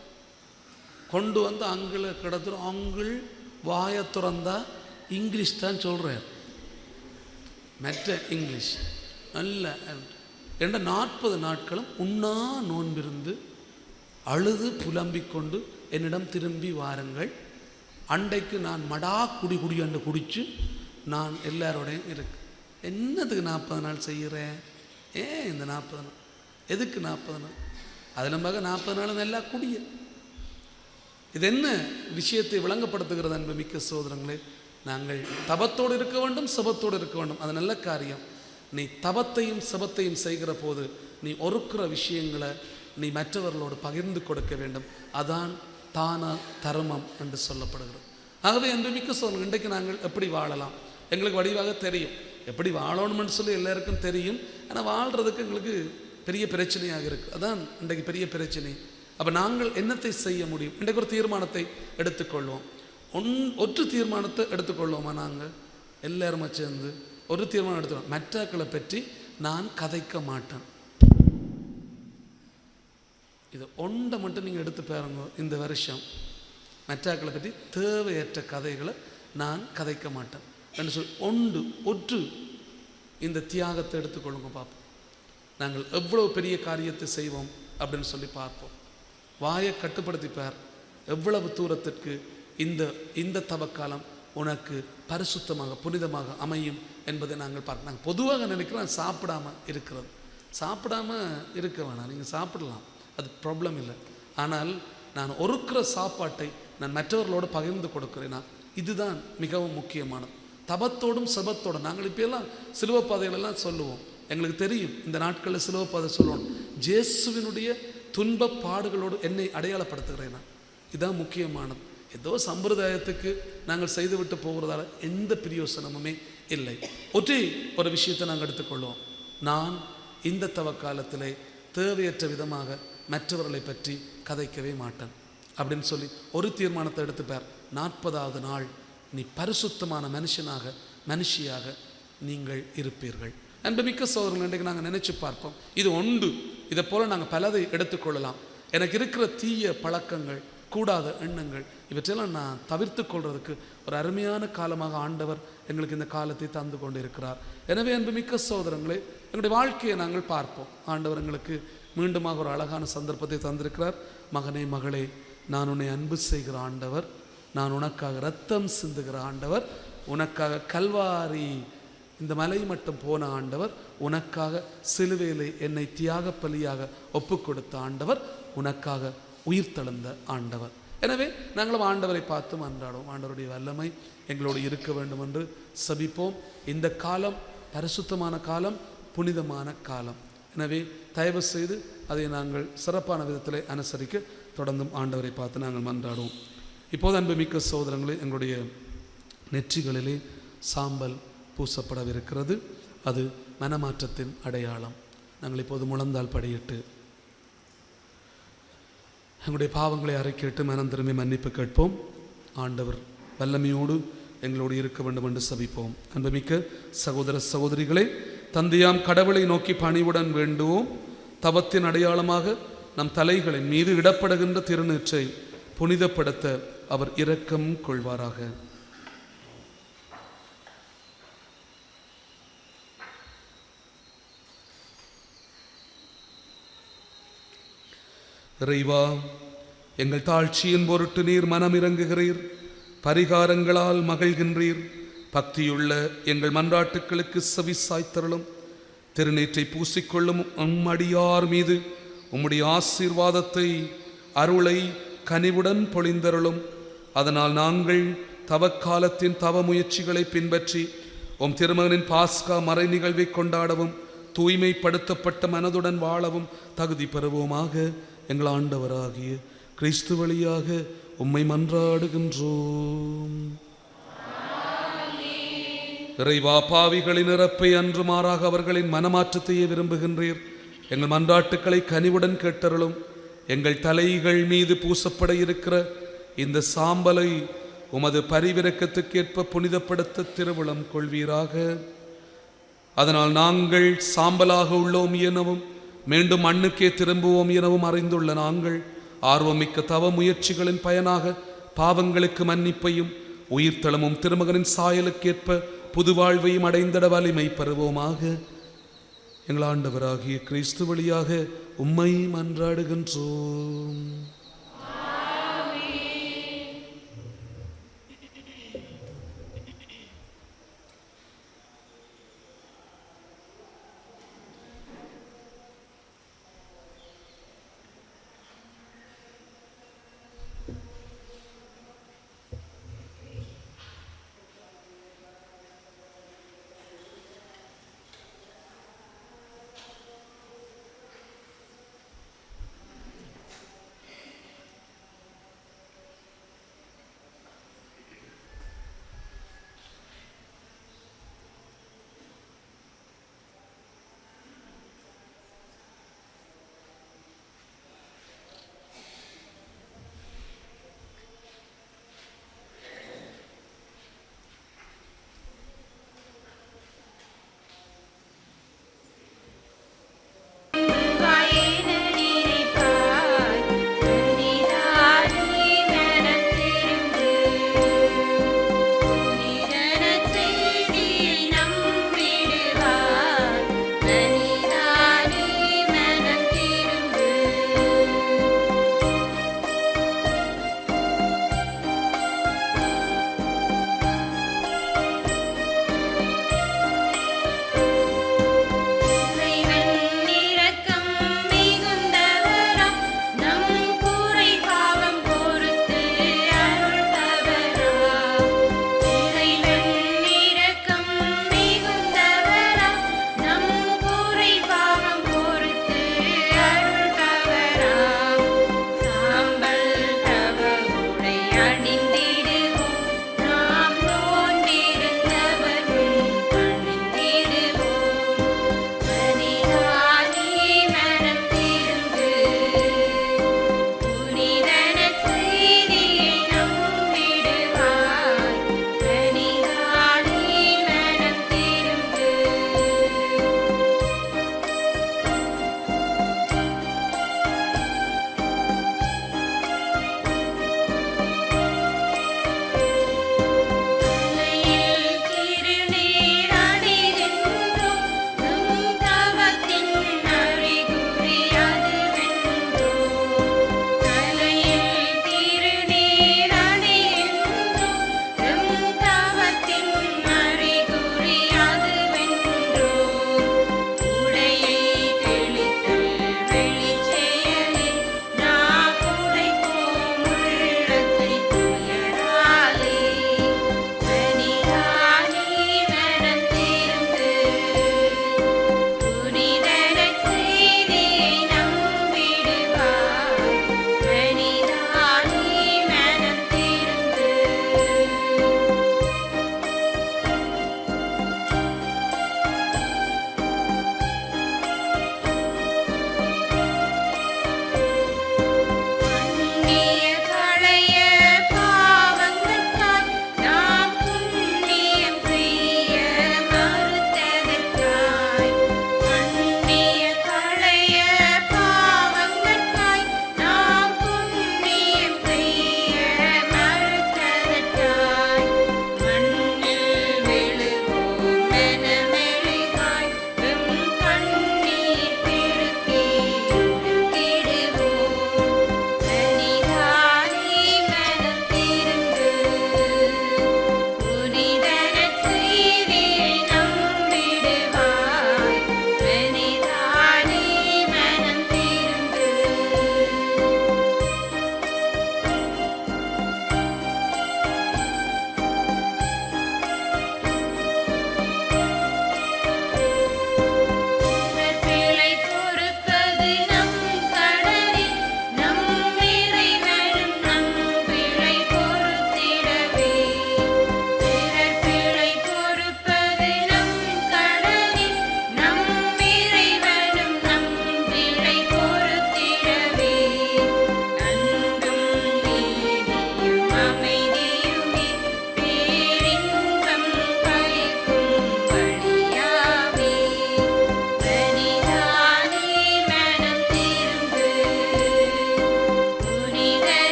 S3: கொண்டு வந்து அங்கிளை கிடத்துறோம். அங்கிள் வாயை திறந்தா இங்கிலீஷ் தான் சொல்கிறார், மெட்ட இங்கிலீஷ் நல்ல. என்ற 40 நாட்களும் உண்ணா நோன்பிருந்து அழுது புலம்பிக்கொண்டு என்னிடம் திரும்பி வாருங்கள். அன்றைக்கு நான் மடா குடி என்று குடித்து நான் எல்லாரோடையும் இருக்கு. என்னதுக்கு 40 நாள் செய்கிறேன்? இந்த 40 நாள் எதுக்கு? 40 நாள் அதில் மக 40 நாள் நல்லா குடிய. இது என்ன விஷயத்தை விளங்கப்படுத்துகிறது அன்பு மிக்க சோதரங்களே? நாங்கள் தபத்தோடு இருக்க வேண்டும், சபத்தோடு இருக்க வேண்டும். அது நல்ல காரியம். நீ தபத்தையும் சபத்தையும் செய்கிற போது நீ ஒருக்கிற விஷயங்களை நீ மற்றவர்களோடு பகிர்ந்து கொடுக்க வேண்டும். அதான் தான தர்மம் என்று சொல்லப்படுகிறது. ஆகவே அன்பு மிக்க சோதரங்கள், இன்றைக்கு நாங்கள் எப்படி வாழலாம் எங்களுக்கு வடிவாக தெரியும். எப்படி வாழணும்னு சொல்லி எல்லாருக்கும் தெரியும். ஆனால் வாழ்கிறதுக்கு எங்களுக்கு பெரிய பிரச்சனையாக இருக்குது. அதான் இன்றைக்கு பெரிய பிரச்சனை. அப்போ நாங்கள் என்னத்தை செய்ய முடியும்? இன்றைக்கு ஒரு தீர்மானத்தை எடுத்துக்கொள்வோம். ஒற்று தீர்மானத்தை எடுத்துக்கொள்வோமா? நாங்கள் எல்லாருமே சேர்ந்து ஒரு தீர்மானம் எடுத்துக்கோம், மற்றாக்களை பற்றி நான் கதைக்க மாட்டேன். இது ஒன்றை மட்டும் நீங்கள் எடுத்து பாருங்க. இந்த வருஷம் மற்றாக்களை பற்றி தேவையற்ற கதைகளை நான் கதைக்க மாட்டேன் என்று சொல்லி ஒற்று இந்த தியாகத்தை எடுத்துக்கொள்ளுங்க. பார்ப்போம் நாங்கள் எவ்வளவு பெரிய காரியத்தை செய்வோம் அப்படின்னு சொல்லி பார்ப்போம். வாயை கட்டுப்படுத்திப்பார். எவ்வளவு தூரத்திற்கு இந்த தவக்காலம் உனக்கு பரிசுத்தமாக புனிதமாக அமையும் என்பதை நாங்கள் பார்க்க. நாங்கள் பொதுவாக நினைக்கிறோம் சாப்பிடாம இருக்கிறது. சாப்பிடாம இருக்க வேணாம், நீங்கள் சாப்பிடலாம், அது ப்ராப்ளம் இல்லை. ஆனால் நான் ஒருக்கிற சாப்பாட்டை நான் மற்றவர்களோடு பகிர்ந்து கொடுக்கிறேன்னா இதுதான் மிகவும் முக்கியமானது. தபத்தோடும் செபத்தோடும் நாங்கள் இப்போல்லாம் சிலுவப்பாதைகளெல்லாம் சொல்லுவோம். எங்களுக்கு தெரியும் இந்த நாட்களில் சிலுவப்பாதை சொல்லுவோம். ஜேசுவினுடைய துன்ப பாடுகளோடு என்னை அடையாளப்படுத்துகிறேன்னா இதுதான் முக்கியமானது. ஏதோ சம்பிரதாயத்துக்கு நாங்கள் செய்துவிட்டு போகிறதால எந்த பிரயோசனமுமே இல்லை. ஒரு விஷயத்தை நாங்கள் எடுத்துக்கொள்வோம். நான் இந்த தவக்காலத்திலே தேவையற்ற விதமாக மற்றவர்களை பற்றி கதைக்கவே மாட்டேன் அப்படின்னு சொல்லி ஒரு தீர்மானத்தை எடுத்துப்பார். 40வது நாள் நீ பரிசுத்தமான மனுஷியாக நீங்கள் இருப்பீர்கள். அன்புமிக்க சகோதரர்கள், இன்றைக்கு நாங்கள் நினைச்சு பார்ப்போம். இது ஒன்று. இதை போல நாங்கள் பலதை எடுத்துக்கொள்ளலாம். எனக்கு இருக்கிற தீய பழக்கங்கள், கூடாத எண்ணங்கள், இவற்றெல்லாம் நான் தவிர்த்து கொள்வதற்கு ஒரு அருமையான காலமாக ஆண்டவர் எங்களுக்கு இந்த காலத்தை தந்து கொண்டு இருக்கிறார். எனவே அன்புமிக்க சகோதரங்களே, எங்களுடைய வாழ்க்கையை நாங்கள் பார்ப்போம். ஆண்டவர் எங்களுக்கு மீண்டுமாக ஒரு அழகான சந்தர்ப்பத்தை தந்திருக்கிறார். மகனே மகளே, நான் உன்னை அன்பு செய்கிற ஆண்டவர், நான் உனக்காக இரத்தம் சிந்துகிற ஆண்டவர், உனக்காக கல்வாரி இந்த மலை மட்டும் போன ஆண்டவர், உனக்காக சிலுவையிலே என்னை தியாக பலியாக ஒப்பு கொடுத்த ஆண்டவர், உனக்காக உயிர் தெழுந்த ஆண்டவர். எனவே நாங்களும் ஆண்டவரை பார்த்து மன்றாடுவோம். ஆண்டவருடைய வல்லமை எங்களோடு இருக்க வேண்டும் என்று சபிப்போம். இந்த காலம் பரிசுத்தமான காலம், புனிதமான காலம். எனவே தயவு செய்து அதை நாங்கள் சிறப்பான விதத்தில் அனுசரிக்க தொடர்ந்தும் ஆண்டவரை பார்த்து நாங்கள் மன்றாடுவோம். இப்போது அன்புமிக்க சகோதரங்களே, எங்களுடைய நெற்றிகளிலே சாம்பல் பூசப்படவிருக்கிறது. அது மனமாற்றத்தின் அடையாளம். நாங்கள் இப்போது முழந்தால் படியிட்டு எங்களுடைய பாவங்களை அறிக்கையிட்டு மனம் திரும்பி மன்னிப்பு கேட்போம். ஆண்டவர் வல்லமையோடு எங்களோடு இருக்க வேண்டும் என்று சபிப்போம். அன்புமிக்க சகோதர சகோதரிகளே, தந்தையாம் கடவுளை நோக்கி பணிவுடன் வேண்டுவோம். தவத்தின் அடையாளமாக நம் தலைகளின் மீது இடப்படுகின்ற திருநீற்றை புனிதப்படுத்த அவர் இரக்கம் கொள்வாராக. இறைவா, எங்கள் தாழ்ச்சியின் பொருட்டு நீர் மனமிறங்குகிறீர், பரிகாரங்களால் மகிழ்கின்றீர். பக்தியுள்ள எங்கள் மன்றாட்டுக்களுக்கு செவிசாய்த்தருளும். திருநீற்றை பூசிக்கொள்ளும் அடியார் மீது உம்முடைய ஆசீர்வாதத்தை, அருளை கனிவுடன் பொழிந்தருளும். அதனால் நாங்கள் தவக்காலத்தின் தவ முயற்சிகளை பின்பற்றி உம் திருமகனின் பாஸ்கா மறை நிகழ்வை கொண்டாடவும் தூய்மைப்படுத்தப்பட்ட மனதுடன் வாழவும் தகுதி பெறுவோமாக. எங்கள் ஆண்டவராகிய கிறிஸ்து வழியாக உம்மை மன்றாடுகின்றோம். இறைவா, பாவிகளின் இறப்பை அன்று மாறாக அவர்களின் மனமாற்றத்தையே விரும்புகின்றீர். எங்கள் மன்றாட்டுக்களை கனிவுடன் கேட்டருளும். எங்கள் தலைகள் மீது பூசப்பட இருக்கிற இந்த சாம்பலை உமது பரிவிரக்கத்துக்கேற்ப புனிதப்படுத்த திருவுளம் கொள்வீராக. அதனால் நாங்கள் சாம்பலாக உள்ளோம் எனவும் மீண்டும் மண்ணுக்கே திரும்புவோம் எனவும் அறிந்துள்ள நாங்கள் ஆர்வமிக்க தவ முயற்சிகளின் பயனாக பாவங்களுக்கு மன்னிப்பையும் உயிர்த்தளமும் திருமகனின் சாயலுக்கேற்ப புது வாழ்வையும் அடைந்திட வலிமை பெறுவோமாக. எங்கள் ஆண்டவராகிய கிறிஸ்து வழியாக உம்மை மன்றாடுகின்றோம்.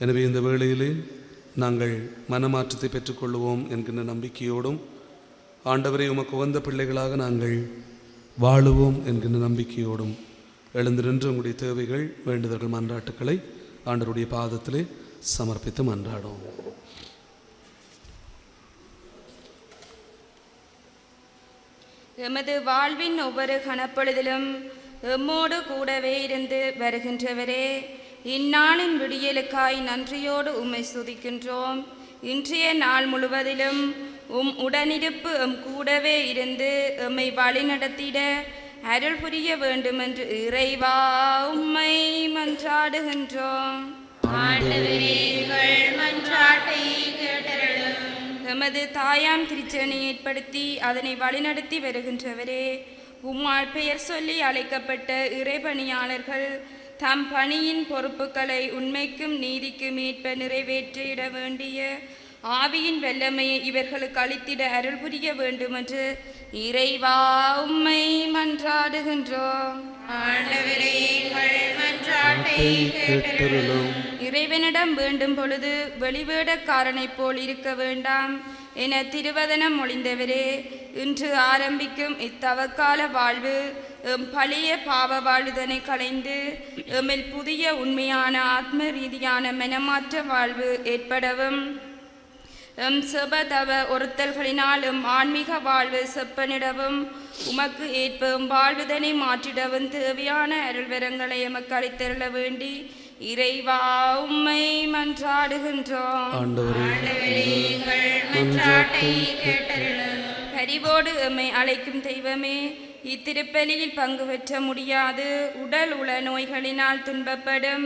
S3: எனவே இந்த வேளையிலே நாங்கள் மனமாற்றத்தை பெற்றுக்கொள்வோம் என்கின்ற நம்பிக்கையோடும், ஆண்டவரை உமக்கு உகந்த பிள்ளைகளாக நாங்கள் வாழுவோம் என்கின்ற நம்பிக்கையோடும் எழுந்து நின்று உங்களுடைய தேவைகள், வேண்டுதல்கள், மன்றாட்டுக்களை ஆண்டவருடைய பாதத்திலே சமர்ப்பித்து மன்றாடும்.
S7: எமது வாழ்வின் ஒவ்வொரு கணப்பொழுதிலும் எம்மோடு கூடவே இருந்து வருகின்றவரே, இந்நாளின் விடியலுக்காய் நன்றியோடு உம்மை துதிக்கின்றோம். இன்றைய நாள் முழுவதிலும் உம் உடனிருப்பு எம் கூடவே இருந்து எம்மை வழிநடத்திட அருள் புரிய வேண்டுமென்று இறைவா உம்மை மன்றாடுகின்றோம். எமது தாயாம் திருச்சனை ஏற்படுத்தி அதனை வழிநடத்தி வருகின்றவரே, உம்மால் பெயர் சொல்லி அழைக்கப்பட்ட இறைபணியாளர்கள் தம் பணியின் பொறுப்புகளை உண்மைக்கும் நீதிக்கும் ஏற்ப நிறைவேற்றிட வேண்டிய ஆவியின் வல்லமையை இவர்களுக்கு அளித்திட அருள் புரிய வேண்டுமென்று இறைவா உம்மை மன்றாடுகின்றோம். இறைவனிடம் வேண்டும் பொழுது வெளிவேடக்காரனைப் போல் இருக்க வேண்டாம் என திருவதனம் மொழிந்தவரே, இன்று ஆரம்பிக்கும் இத்தவக்கால வாழ்வு எம் பழைய பாவ வாழ்தனை களைந்து எம்மில் புதிய உண்மையான ஆத்ம ரீதியான மனமாற்ற வாழ்வு ஏற்படவும், எம் செபதவ ஒருத்தல்களினால் எம் ஆன்மீக வாழ்வு செப்பனிடவும், உமக்கு ஏற்பம் வாழ்வுதனை மாற்றிடவும் தேவையான அருள்வரங்களை எமக்கு அளித்தருள வேண்டி இறைவா உம்மை மன்றாடுகின்றோம். பரிவோடு எம்மை அழைக்கும் தெய்வமே, இத்திருப்பலியில் பங்கு பெற்ற முடியாது உடல் உள நோய்களினால் துன்பப்படும்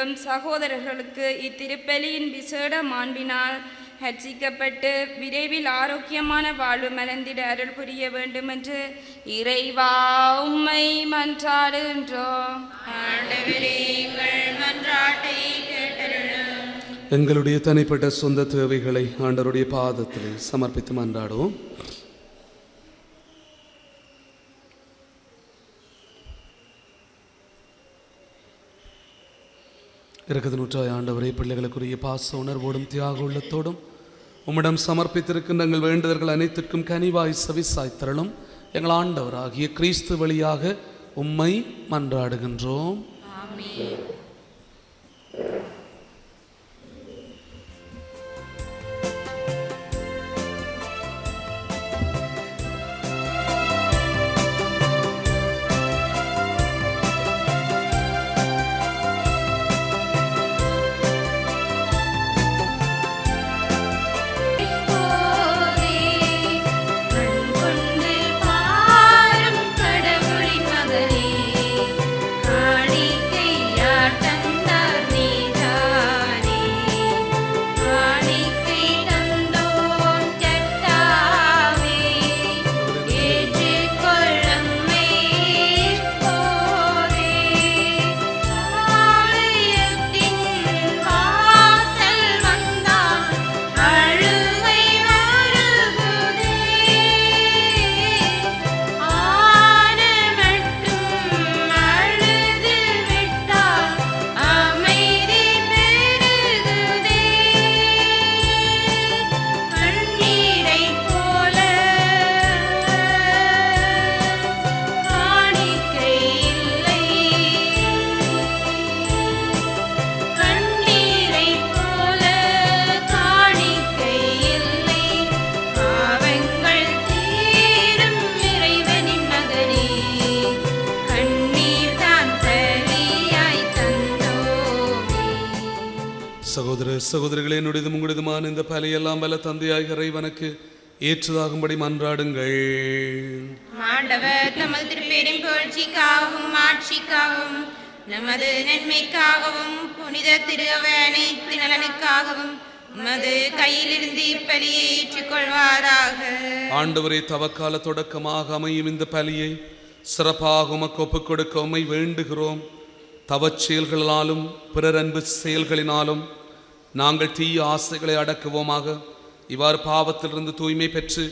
S7: எம் சகோதரர்களுக்கு இத்திருப்பலியின் விசேட மாண்பினால் ஹர்ச்சிக்கப்பட்டு விரைவில் ஆரோக்கியமான வாழ்வு மலர்ந்திட அருள் புரிய வேண்டுமென்று இறைவா உம்மை மன்றாடுகின்றோம்.
S3: எங்களுடைய தனிப்பட்ட சொந்த தேவைகளை ஆண்டவருடைய பாதத்திலே சமர்ப்பித்து மன்றாடுவோம். இரக்கத்தின் ஊற்றாய் ஆண்டவரே, பிள்ளைகளுக்குரிய பாச உணர்வோடும் தியாக உள்ளத்தோடும் உம்மிடம் சமர்ப்பித்திருக்கின்ற எங்கள் வேண்டுதல்கள் அனைத்திற்கும் கனிவாய் செவிசாய் தரலும் எங்கள் ஆண்டவராகிய கிறிஸ்து வழியாக உம்மை மன்றாடுகின்றோம். சகோதரிகளே, என்னுடையதும் உங்களுடையதுமான இந்த பலியெல்லாம் பல தந்தையாகிய இறைவனுக்கு ஏற்றதாகும்படி மன்றாடுங்கள்.
S6: ஆண்டவர் நமது திருப்பெரும் புகழ்ச்சிக்காகவும் ஆட்சிக்காகவும் நமது நன்மைக்காகவும் புனித திரு அனைத்து நலனுக்காகவும் உமது கையிலிருந்து இப்பலியை ஏற்றுக்கொள்வாராக.
S3: ஆண்டவரே, தவக்கால தொடக்கமாக அமையும் இந்த பலியை சிறப்பாக உமக்கு ஒப்புக் கொடுக்க உம்மை வேண்டுகிறோம். தவச் செயல்களாலும் பிறர் அன்பு செயல்களினாலும் நாங்கள் தீய ஆசைகளை அடக்குவோமாக. இவ்வாறு பாவத்திலிருந்து தூய்மை பெற்று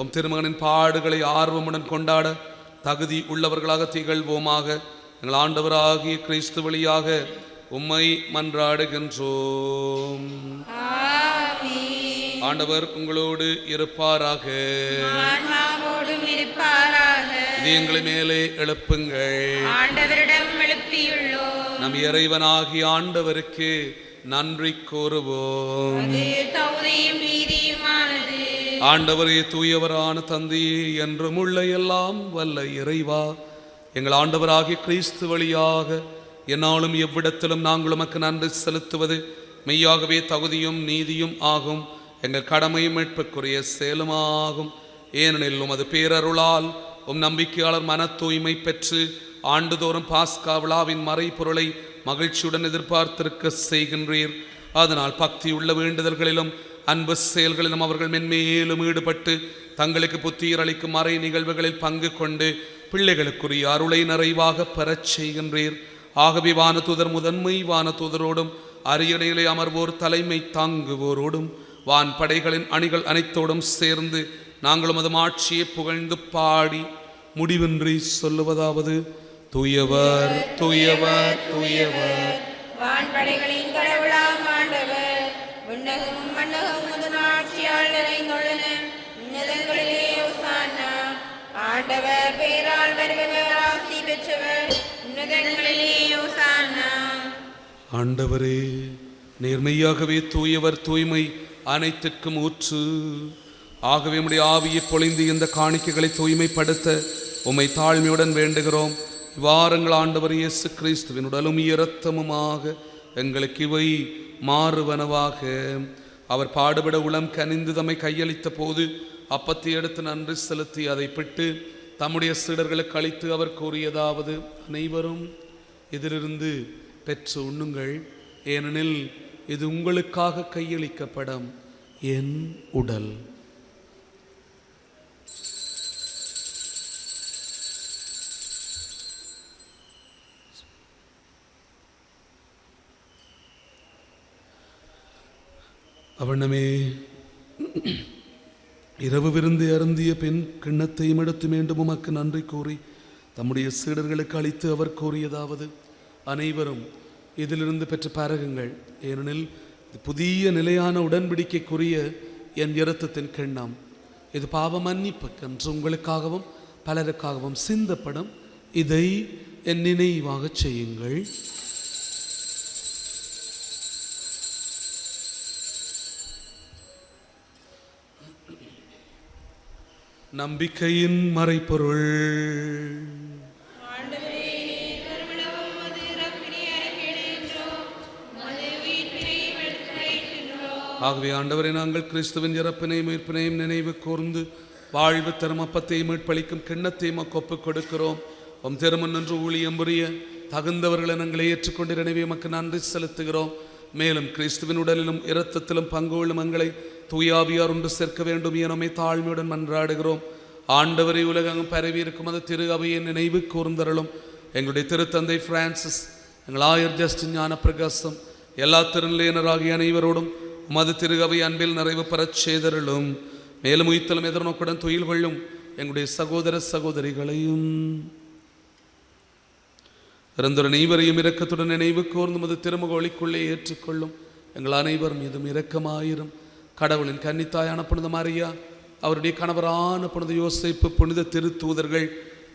S3: உம் திருமகனின் பாடுகளை ஆர்வமுடன் கொண்டாட தகுதி உள்ளவர்களாக திகழ்வோமாக. எங்கள் ஆண்டவராகிய கிறிஸ்து வழியாக உம்மை மன்றாடுகின்றோம். ஆண்டவர் உங்களோடு இருப்பாராக. இதயங்களை மேலே எழுப்புங்கள்.
S6: ஆண்டவரிடம் எழுப்பியுள்ளோம்.
S3: நம் இறைவனாகிய ஆண்டவருக்கு நன்றி கூறுவோம். ஆண்டவரே, தூயவரான தந்தையே, என்றும் உள்ள எல்லாம் வல்ல இறைவா, எங்கள் ஆண்டவராகிய கிறிஸ்து வழியாக என்னாலும் எவ்விடத்திலும் நாங்கள் உமக்கு நன்றி செலுத்துவது மெய்யாகவே தகுதியும் நீதியும் ஆகும். எங்கள் கடமையும் மீட்புக்குரிய செயலுமாகும். ஏனெனில் உமது பேரருளால் நம்பிக்கையாளர் மன தூய்மை பெற்று ஆண்டுதோறும் பாஸ்கா விழாவின் மறைபொருளை மகிழ்ச்சியுடன் எதிர்பார்த்திருக்க செய்கின்றீர். அதனால் பக்தியுள்ள வேண்டுதல்களிலும் அன்பு செயல்களிலும் அவர்கள் மென்மேலும் ஈடுபட்டு தங்களுக்கு புத்துயிர் அளிக்கும் மறை நிகழ்வுகளில் பங்கு கொண்டு பிள்ளைகளுக்குரிய அருளை நிறைவாக பெறச் செய்கின்றீர். ஆகவே வானதூதர் முதன்மை வானதூதரோடும் அரியணையிலே அமர்வோர் தலைமை தாங்குவோரோடும் வான் படைகளின் அணிகள் அனைத்தோடும் சேர்ந்து நாங்களும் அது ஆட்சியை புகழ்ந்து பாடி முடிவின்றி சொல்லுவதாவது: தூயவர் தூயவர் தூயவர்,
S6: வான்படைகளின் கடவுளாம் ஆண்டவர், விண்ணகமும் மண்ணகமும் உமது ஆட்சியால் நிறைந்துள்ளன. உன்னதங்களிலே ஓசானா. ஆண்டவர் பேரால் வருபவர் ஆசி பெற்றவர். உன்னதங்களிலே ஓசானா.
S3: ஆண்டவரே, நேர்மையாகவே தூயவர், தூய்மை அனைத்திற்கும் ஊற்று. ஆகவே உம்முடைய ஆவியை பொழிந்து இந்த காணிக்கைகளை தூய்மைப்படுத்த உம்மை தாழ்மையுடன் வேண்டுகிறோம். இவ்வாரங்கள் ஆண்டவர் இயேசு கிறிஸ்துவின் உடலும் இரத்தமுமாக எங்களுக்கு இவை மாறுவனவாக. அவர் பாடுபட உளம் கனிந்து தம்மை கையளித்த போது அப்பத்தை எடுத்து நன்றி செலுத்தி அதை பிட்டு தம்முடைய சீடர்களுக்கு அளித்து அவர் கூறியதாவது: அனைவரும் இதிலிருந்து பெற்று உண்ணுங்கள், ஏனெனில் இது உங்களுக்காக கையளிக்கப்படும் என் உடல். அவனமே இரவு விருந்து அருந்திய பின் கிண்ணத்தையும் எடுத்து மீண்டும் உமக்கு நன்றி கூறி தம்முடைய சீடர்களுக்கு அளித்து அவர் கூறியதாவது: அனைவரும் இதிலிருந்து பெற்று பருகுங்கள், ஏனெனில் இது புதிய நிலையான உடன்படிக்கைக்குரிய என் இரத்தத்தின் கிண்ணம். இது பாவ மன்னிப்புக்கென்று உங்களுக்காகவும் பலருக்காகவும் சிந்தப்படும். இதை என் நினைவாக செய்யுங்கள். நம்பிக்கையின் மறைபொருள். ஆகவே ஆண்டவரை, நாங்கள் கிறிஸ்துவின் இறப்பினையும் மீட்பினையும் நினைவு கூர்ந்து வாழ்வு தரும் அப்பத்தையும் மீட்பளிக்கும் கிண்ணத்தையும் ஒப்புக் கொடுக்கிறோம். உம் திருமண் நின்று ஊழியம் புரிய தகுந்தவர்களை நாங்கள் ஏற்றுக்கொண்டு எனவே உமக்கு நன்றி செலுத்துகிறோம். மேலும் கிறிஸ்துவின் உடலிலும் இரத்தத்திலும் பங்கு கொள்ளும் எங்களை தூயாவியார் ஒன்று சேர்க்க வேண்டும் என தாழ்மையுடன் மன்றாடுகிறோம். ஆண்டவரை உலகெங்கும் பரவி இருக்கும் அது திரு அவையை நினைவு கூர்ந்தருளும். எங்களுடைய திருத்தந்தை பிரான்சிஸ், எங்கள் ஆயர் ஜஸ்டின் ஞான பிரகாசம், எல்லா திருநிலையினராகிய அனைவரோடும் உமது திரு அவை அன்பில் நிறைவு பெறச் செய்தருளும். மேலும் உயிர்த்தலும் எதிர்நோக்குடன் துயில் கொள்ளும் எங்களுடைய சகோதர சகோதரிகளையும் இறந்தோர் அனைவரையும் இரக்கத்துடன் நினைவு கூர்ந்து உமது திருமுக ஒளிக்குள்ளே ஏற்றுக்கொள்ளும். எங்கள் அனைவர் மீதும் இரக்கமாயிரும். கடவுளின் கன்னித்தாயான புனித மரியா, அவருடைய கணவரான புனித யோசேப்பு, புனித திருத்தூதர்கள்,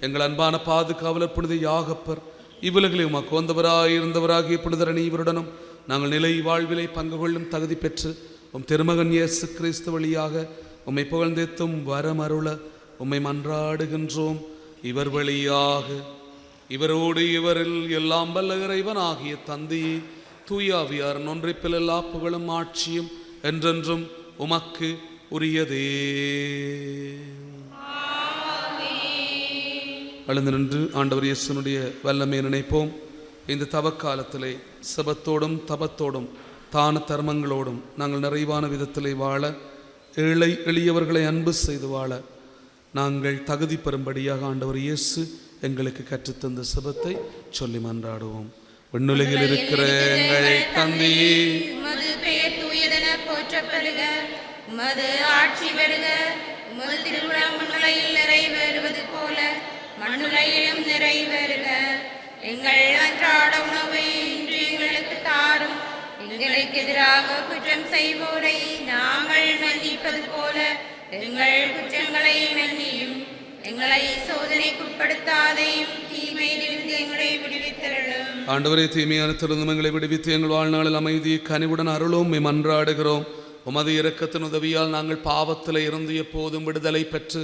S3: எங்கள் அன்பான பாதுகாவலர் புனித யாகப்பர், இவ்வுலகிலே உமக்கு வந்தவராயிருந்தவராகிய புனிதர் அனைவருடனும் நாங்கள் நிலை வாழ்விலை பங்கு கொள்ளும் தகுதி பெற்று உம் திருமகன் இயேசு கிறிஸ்து வழியாக உம்மை புகழ்ந்தேத்தும் வரமருள உம்மை மன்றாடுகின்றோம். இவர் வழியாக இவரோடு இவரில் எல்லாம் வல்ல இறைவன் ஆகிய தந்தையே, தூயாவியார் ஒன்றிப்பில் எல்லா புகழும் ஆட்சியும் என்றென்றும் உமக்கு உரியதே. எழுந்து நின்று ஆண்டவர் இயேசுனுடைய வல்லமை நினைப்போம். இந்த தவக்காலத்திலே செபத்தோடும் தபத்தோடும் தான தர்மங்களோடும் நாங்கள் நிறைவான விதத்திலே வாழ, ஏழை எளியவர்களை அன்பு செய்து வாழ நாங்கள் தகுதி பெறும்படியாக ஆண்டவர் இயேசு எங்களுக்கு கற்றுத்தந்த செபத்தை சொல்லி மன்றாடுவோம். விண்ணுலகில் இருக்கிற எங்கள் தந்தையே,
S6: உமது பெயர் தூயதென போற்றப்படுக. உமது ஆட்சி வருக. உமது திருவுளம் மண்ணுலகில் நிறைவேறுவது போல மண்ணுலகிலும் நிறைவேறுக. எங்கள் அன்றாட உணவை இன்று எங்களுக்கு எங்களுக்கு எதிராக குற்றம் செய்வோரை நாங்கள் மன்னிப்பது போல எங்கள் குற்றங்களை மன்னியும். எங்களை சோதனைக்குட்படுத்தாதையும் தீமையிலிருந்து எங்களை விடுவித்தருளும்.
S3: ஆண்டவரே, தீமையான திருந்தும் எங்களை விடுவித்து எங்கள் வாழ்நாளில் அமைதி கனிவுடன் அருளும் மன்றாடுகிறோம். உமது இரக்கத்தின் உதவியால் நாங்கள் பாவத்தில் இருந்து எப்போதும் விடுதலை பெற்று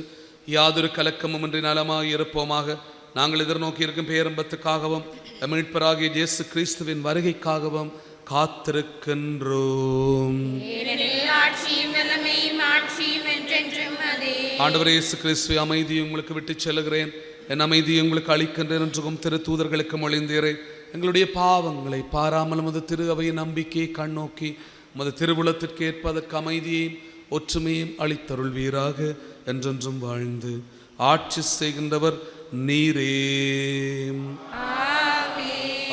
S3: யாதொரு கலக்கமும் இன்றி நலமாக இருப்போமாக. நாங்கள் எதிர்நோக்கி இருக்கும் பேரம்பத்துக்காகவும் மீட்பராகிய இயேசு கிறிஸ்துவின் வருகைக்காகவும் காத்திருக்கின்றோம். ஆண்டவரே இயேசு கிறிஸ்துவே, அமைதியை உங்களுக்கு விட்டு செல்கிறேன், என் அமைதியை உங்களுக்கு அளிக்கின்றேன் என்றும் திரு தூதர்களுக்கு மொழிந்தீரே. எங்களுடைய பாவங்களை பாராமல் உமது திரு அவையின் நம்பிக்கையை கண்ணோக்கி உமது திருவுளத்திற்கு ஏற்பதற்கு அமைதியையும் ஒற்றுமையும் அளித்தருள்வீராக. என்றென்றும் வாழ்ந்து ஆட்சி செய்கின்றவர் நீரே.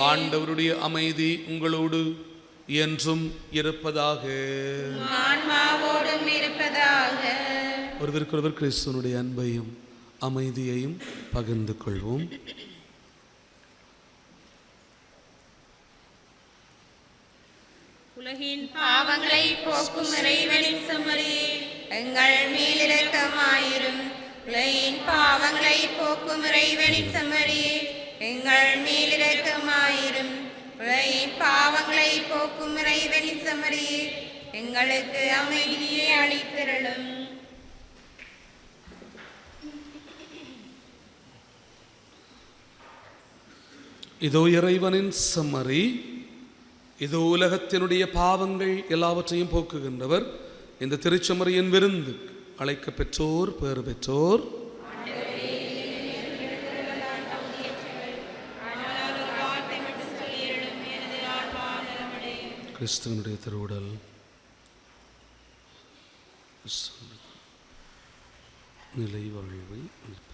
S3: ஆண்டவருடைய அமைதி உங்களோடு என்றும் இருப்பதாக. ஒருவருக்கொருவர் கிறிஸ்துவனுடைய அன்பையும் அமைதியையும் பகிர்ந்து கொள்வோம்.
S6: உலகின் பாவங்களை போக்கும் இறைவனின் செம்மறியே, எங்கள் மேல் இரக்கமாயிரும். உலகின் பாவங்களை போக்கும் இறைவனின் செம்மறியே, எங்கள் மேல் இரக்கமாயிரும். உலகின் பாவங்களை போக்கும் இறைவனின் செம்மறியே, எங்களுக்கு அமைதியை அளித்தருளும்.
S3: இதோ இறைவனின் செம்மறி, இதோ உலகத்தினுடைய பாவங்கள் எல்லாவற்றையும் போக்குகின்றவர். இந்த திருச்செம்மறியின் விருந்து அழைக்க பெற்றோர் பேறு பெற்றோர். கிறிஸ்துவனுடைய திருவுடல் நிலை வாழ்வை அளிப்பதாக.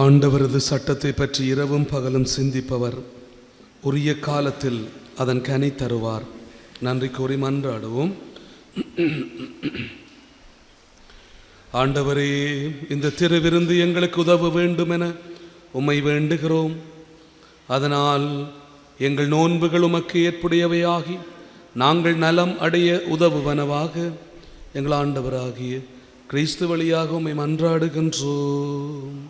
S3: ஆண்டவரது சட்டத்தை பற்றி இரவும் பகலும் சிந்திப்பவர் உரிய காலத்தில் அதன் கனி தருவார். நன்றி கூறி மன்றாடுவோம். ஆண்டவரே, இந்த திருவிருந்து எங்களுக்கு உதவ வேண்டும் என உம்மை வேண்டுகிறோம். அதனால் எங்கள் நோன்புகள் உமக்கு ஏற்புடையவையாகி நாங்கள் நலம் அடைய உதவுவனவாக எங்கள் ஆண்டவராகிய கிறிஸ்து வழியாக உம்மை மன்றாடுகின்றோம்.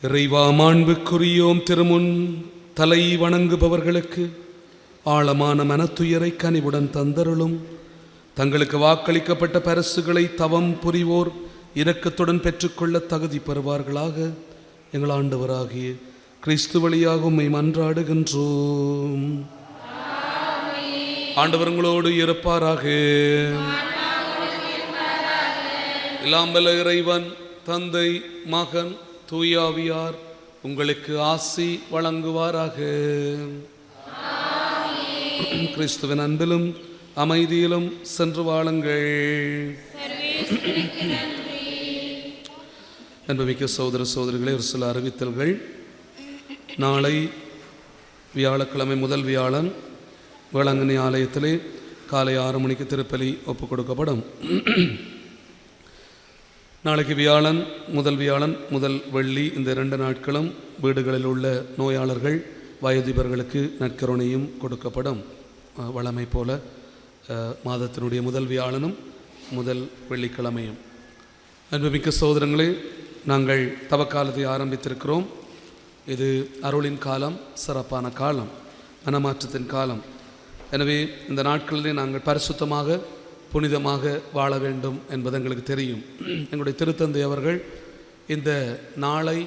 S3: இறைவா, மாண்புக்குரியோம் திருமுன் தலை வணங்குபவர்களுக்கு ஆழமான மனத்துயரை கனிவுடன் தந்தருளும். தங்களுக்கு வாக்களிக்கப்பட்ட பரிசுகளை தவம் புரிவோர் இரக்கத்துடன் பெற்றுக்கொள்ள தகுதி பெறுவார்களாக எங்கள் ஆண்டவராகிய கிறிஸ்து வழியாக உம்மை மன்றாடுகின்றோம். ஆண்டவர் உங்களோடு இருப்பாராக. எல்லாம் வல்ல இறைவன் தந்தை, மகன், தூயாவியார் உங்களுக்கு ஆசி வழங்குவாராக. கிறிஸ்துவின் அன்பிலும் அமைதியிலும் சென்று வாழுங்கள். அன்புமிக்க சகோதர சகோதரிகளே, ஒரு சில அறிவித்தல்கள். நாளை வியாழக்கிழமை முதல் வியாழன் வேளாங்கண்ணி ஆலயத்திலே காலை 6 மணிக்கு திருப்பலி ஒப்புக் கொடுக்கப்படும். நாளைக்கு வியாழன், முதல் வெள்ளி, இந்த 2 நாட்களும் வீடுகளில் உள்ள நோயாளர்கள், வயோதிபர்களுக்கு நற்கருணையும் கொடுக்கப்படும். வழமை போல மாதத்தினுடைய முதல் வியாழனும் முதல் வெள்ளிக்கிழமையும். அன்புமிக்க சகோதரங்களே, நாங்கள் தவக்காலத்தை ஆரம்பித்திருக்கிறோம். இது அருளின் காலம், சிறப்பான காலம், மனமாற்றத்தின் காலம். எனவே இந்த நாட்களிலே நாங்கள் பரிசுத்தமாக, புனிதமாக வாழ வேண்டும் என்பது எங்களுக்கு தெரியும். எங்களுடைய திருத்தந்தை அவர்கள் இந்த நாளை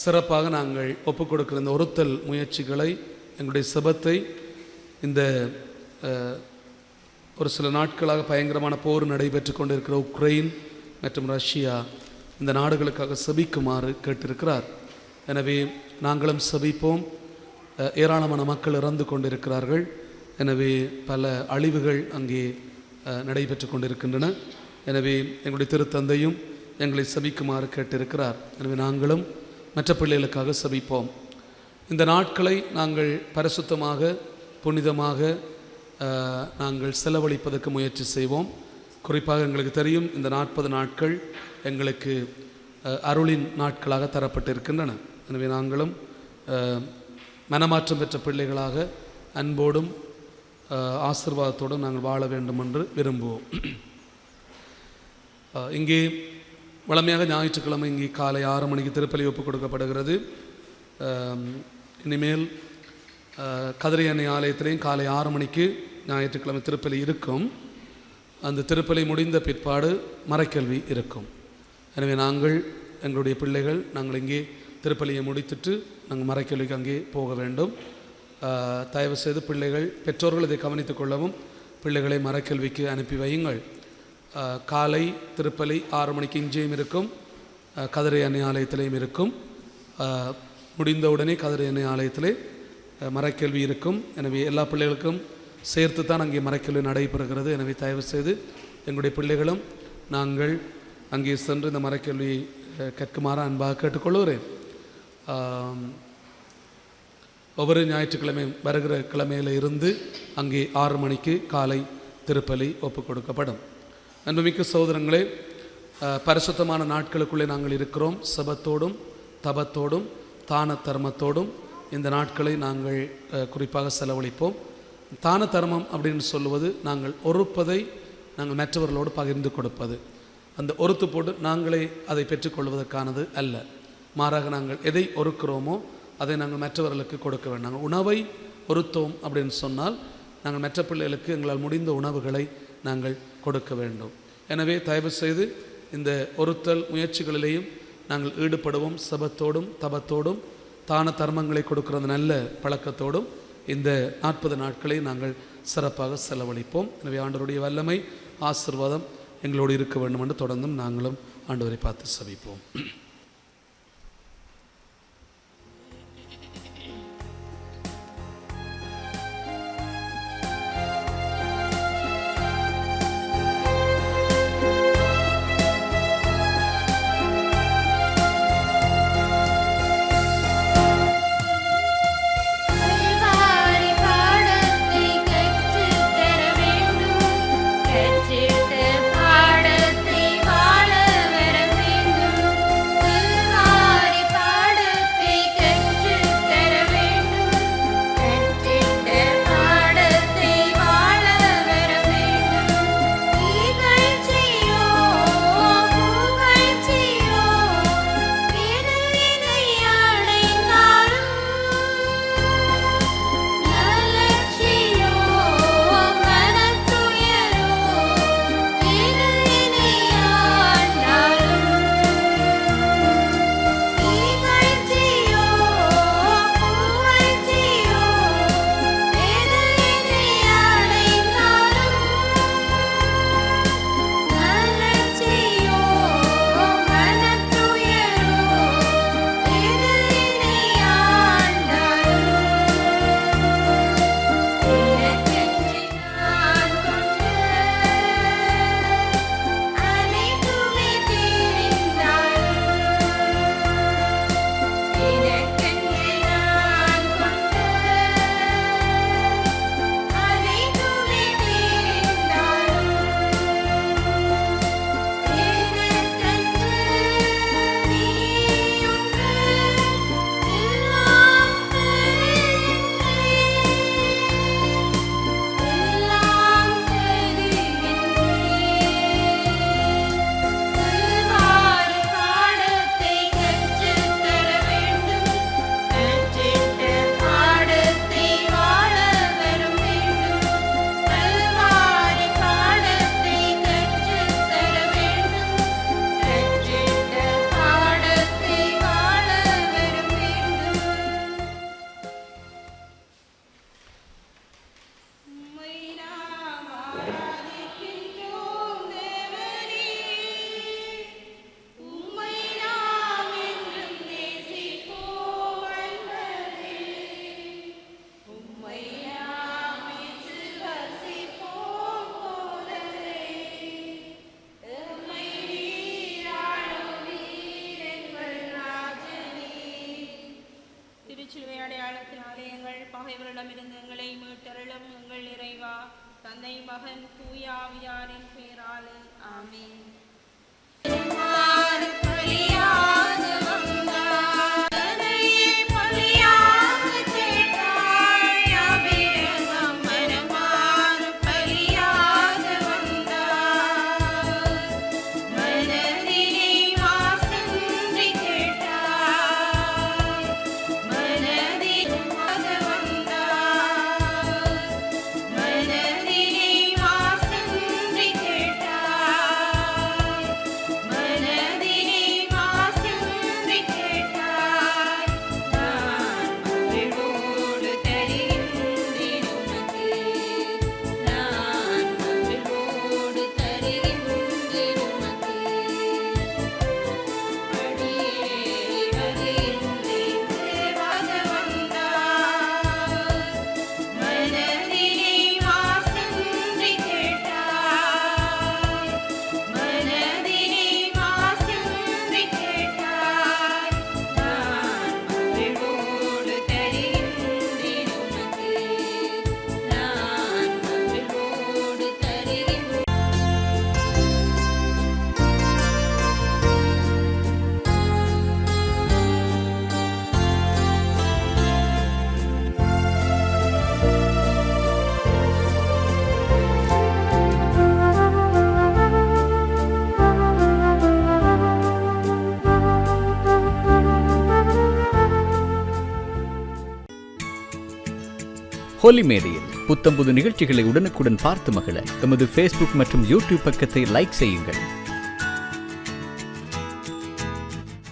S3: சிறப்பாக நாங்கள் ஒப்புக் கொடுக்கிற இந்த ஒருத்தல் முயற்சிகளை, எங்களுடைய செபத்தை, இந்த ஒரு சில நாட்களாக பயங்கரமான போர் நடைபெற்று கொண்டிருக்கிற உக்ரைன் மற்றும் ரஷ்யா, இந்த நாடுகளுக்காக செபிக்குமாறு கேட்டிருக்கிறார். எனவே நாங்களும் செபிப்போம். ஏராளமான மக்கள் இறந்து கொண்டிருக்கிறார்கள். எனவே பல அழிவுகள் அங்கே நடைபெற்று கொண்டிருக்கின்றன. எனவே எங்களுடைய திருத்தந்தையும் எங்களை செபிக்குமாறு கேட்டிருக்கிறார். எனவே நாங்களும் மற்ற பிள்ளைகளுக்காக செபிப்போம். இந்த நாட்களை நாங்கள் பரிசுத்தமாக, புனிதமாக நாங்கள் செலவழிப்பதற்கு முயற்சி செய்வோம். குறிப்பாக எங்களுக்கு தெரியும், இந்த 40 நாட்கள் எங்களுக்கு அருளின் நாட்களாக தரப்பட்டிருக்கின்றன. எனவே நாங்களும் மனமாற்றம் பெற்ற பிள்ளைகளாக அன்போடும் ஆசீர்வாதத்தோடும் நாங்கள் வாழ வேண்டும் என்று விரும்புவோம். இங்கே வழமையாக ஞாயிற்றுக்கிழமை இங்கே காலை 6 மணிக்கு திருப்பலி ஒப்புக் கொடுக்கப்படுகிறது. இனிமேல் கதிரை அன்னை ஆலயத்திலையும் காலை 6 மணிக்கு ஞாயிற்றுக்கிழமை திருப்பலி இருக்கும். அந்த திருப்பலி முடிந்த பிற்பாடு மறைக்கல்வி இருக்கும். எனவே நாங்கள், எங்களுடைய பிள்ளைகள், நாங்கள் இங்கே திருப்பலியை முடித்துட்டு நாங்கள் மறைக்கல்விக்கு அங்கே போக வேண்டும். தயவு செய்து பிள்ளைகள், பெற்றோர்கள் இதை கவனித்துக் கொள்ளவும். பிள்ளைகளை மறைக்கல்விக்கு அனுப்பி வையுங்கள். காலை திருப்பலி 6 மணிக்கு இங்கேயும் இருக்கும், கதிரை அன்னை ஆலயத்திலையும் இருக்கும். முடிந்தவுடனே கதிரை அன்னை ஆலயத்திலே மறைக்கல்வி இருக்கும். எனவே எல்லா பிள்ளைகளுக்கும் சேர்த்து தான் அங்கே மறைக்கல்வி நடைபெறுகிறது. எனவே தயவு செய்து எங்களுடைய பிள்ளைகளும் நாங்கள் அங்கே சென்று இந்த மறைக்கல்வியை கற்குமாறு அன்பாக கேட்டுக்கொள்கிறேன். ஒவ்வொரு ஞாயிற்றுக்கிழமையும் வருகிற கிழமையில் இருந்து அங்கே 6 மணிக்கு காலை திருப்பலி ஒப்புக் கொடுக்கப்படும். அன்புமிக்க சகோதரங்களே, பரிசுத்தமான நாட்களுக்குள்ளே நாங்கள் இருக்கிறோம். செபத்தோடும் தபத்தோடும் தான தர்மத்தோடும் இந்த நாட்களை நாங்கள் குறிப்பாக செலவழிப்போம். தான தர்மம் அப்படின்னு சொல்லுவது, நாங்கள் ஒருப்பதை நாங்கள் மற்றவர்களோடு பகிர்ந்து கொடுப்பது. அந்த ஒருத்து போட்டு நாங்களே அதை பெற்றுக்கொள்வதற்கானது அல்ல. மாறாக நாங்கள் எதை ஒருக்கிறோமோ அதை நாங்கள் மற்றவர்களுக்கு கொடுக்க வேண்டும். நாங்கள் உணவை ஒருத்தோம் அப்படின்னு சொன்னால் நாங்கள் மற்ற பிள்ளைகளுக்கு எங்களால் முடிந்த உணவுகளை நாங்கள் கொடுக்க வேண்டும். எனவே தயவு செய்து இந்த ஒருத்தல் முயற்சிகளிலேயும் நாங்கள் ஈடுபடுவோம். செபத்தோடும் தபத்தோடும் தான தர்மங்களை கொடுக்கிற நல்ல பழக்கத்தோடும் இந்த 40 நாட்களை நாங்கள் சிறப்பாக செலவழிப்போம். எனவே ஆண்டவருடைய வல்லமை, ஆசீர்வாதம் எங்களோடு இருக்க வேண்டும் என்று தொடர்ந்தும் நாங்களும் ஆண்டவரை பார்த்து செபிப்போம்.
S8: பகைவரிடமிருந்து எங்களை மீட்டருளும் எங்கள் இறைவா. தந்தை மகன் தூய ஆவியாரின் பெயராலே ஆமென்.
S1: ஹோலி மேடையில் புத்தம்புது நிகழ்ச்சிகளை உடனுக்குடன் பார்த்து மகிழ எமது ஃபேஸ்புக் மற்றும் யூடியூப் பக்கத்தை லைக் செய்யுங்கள்.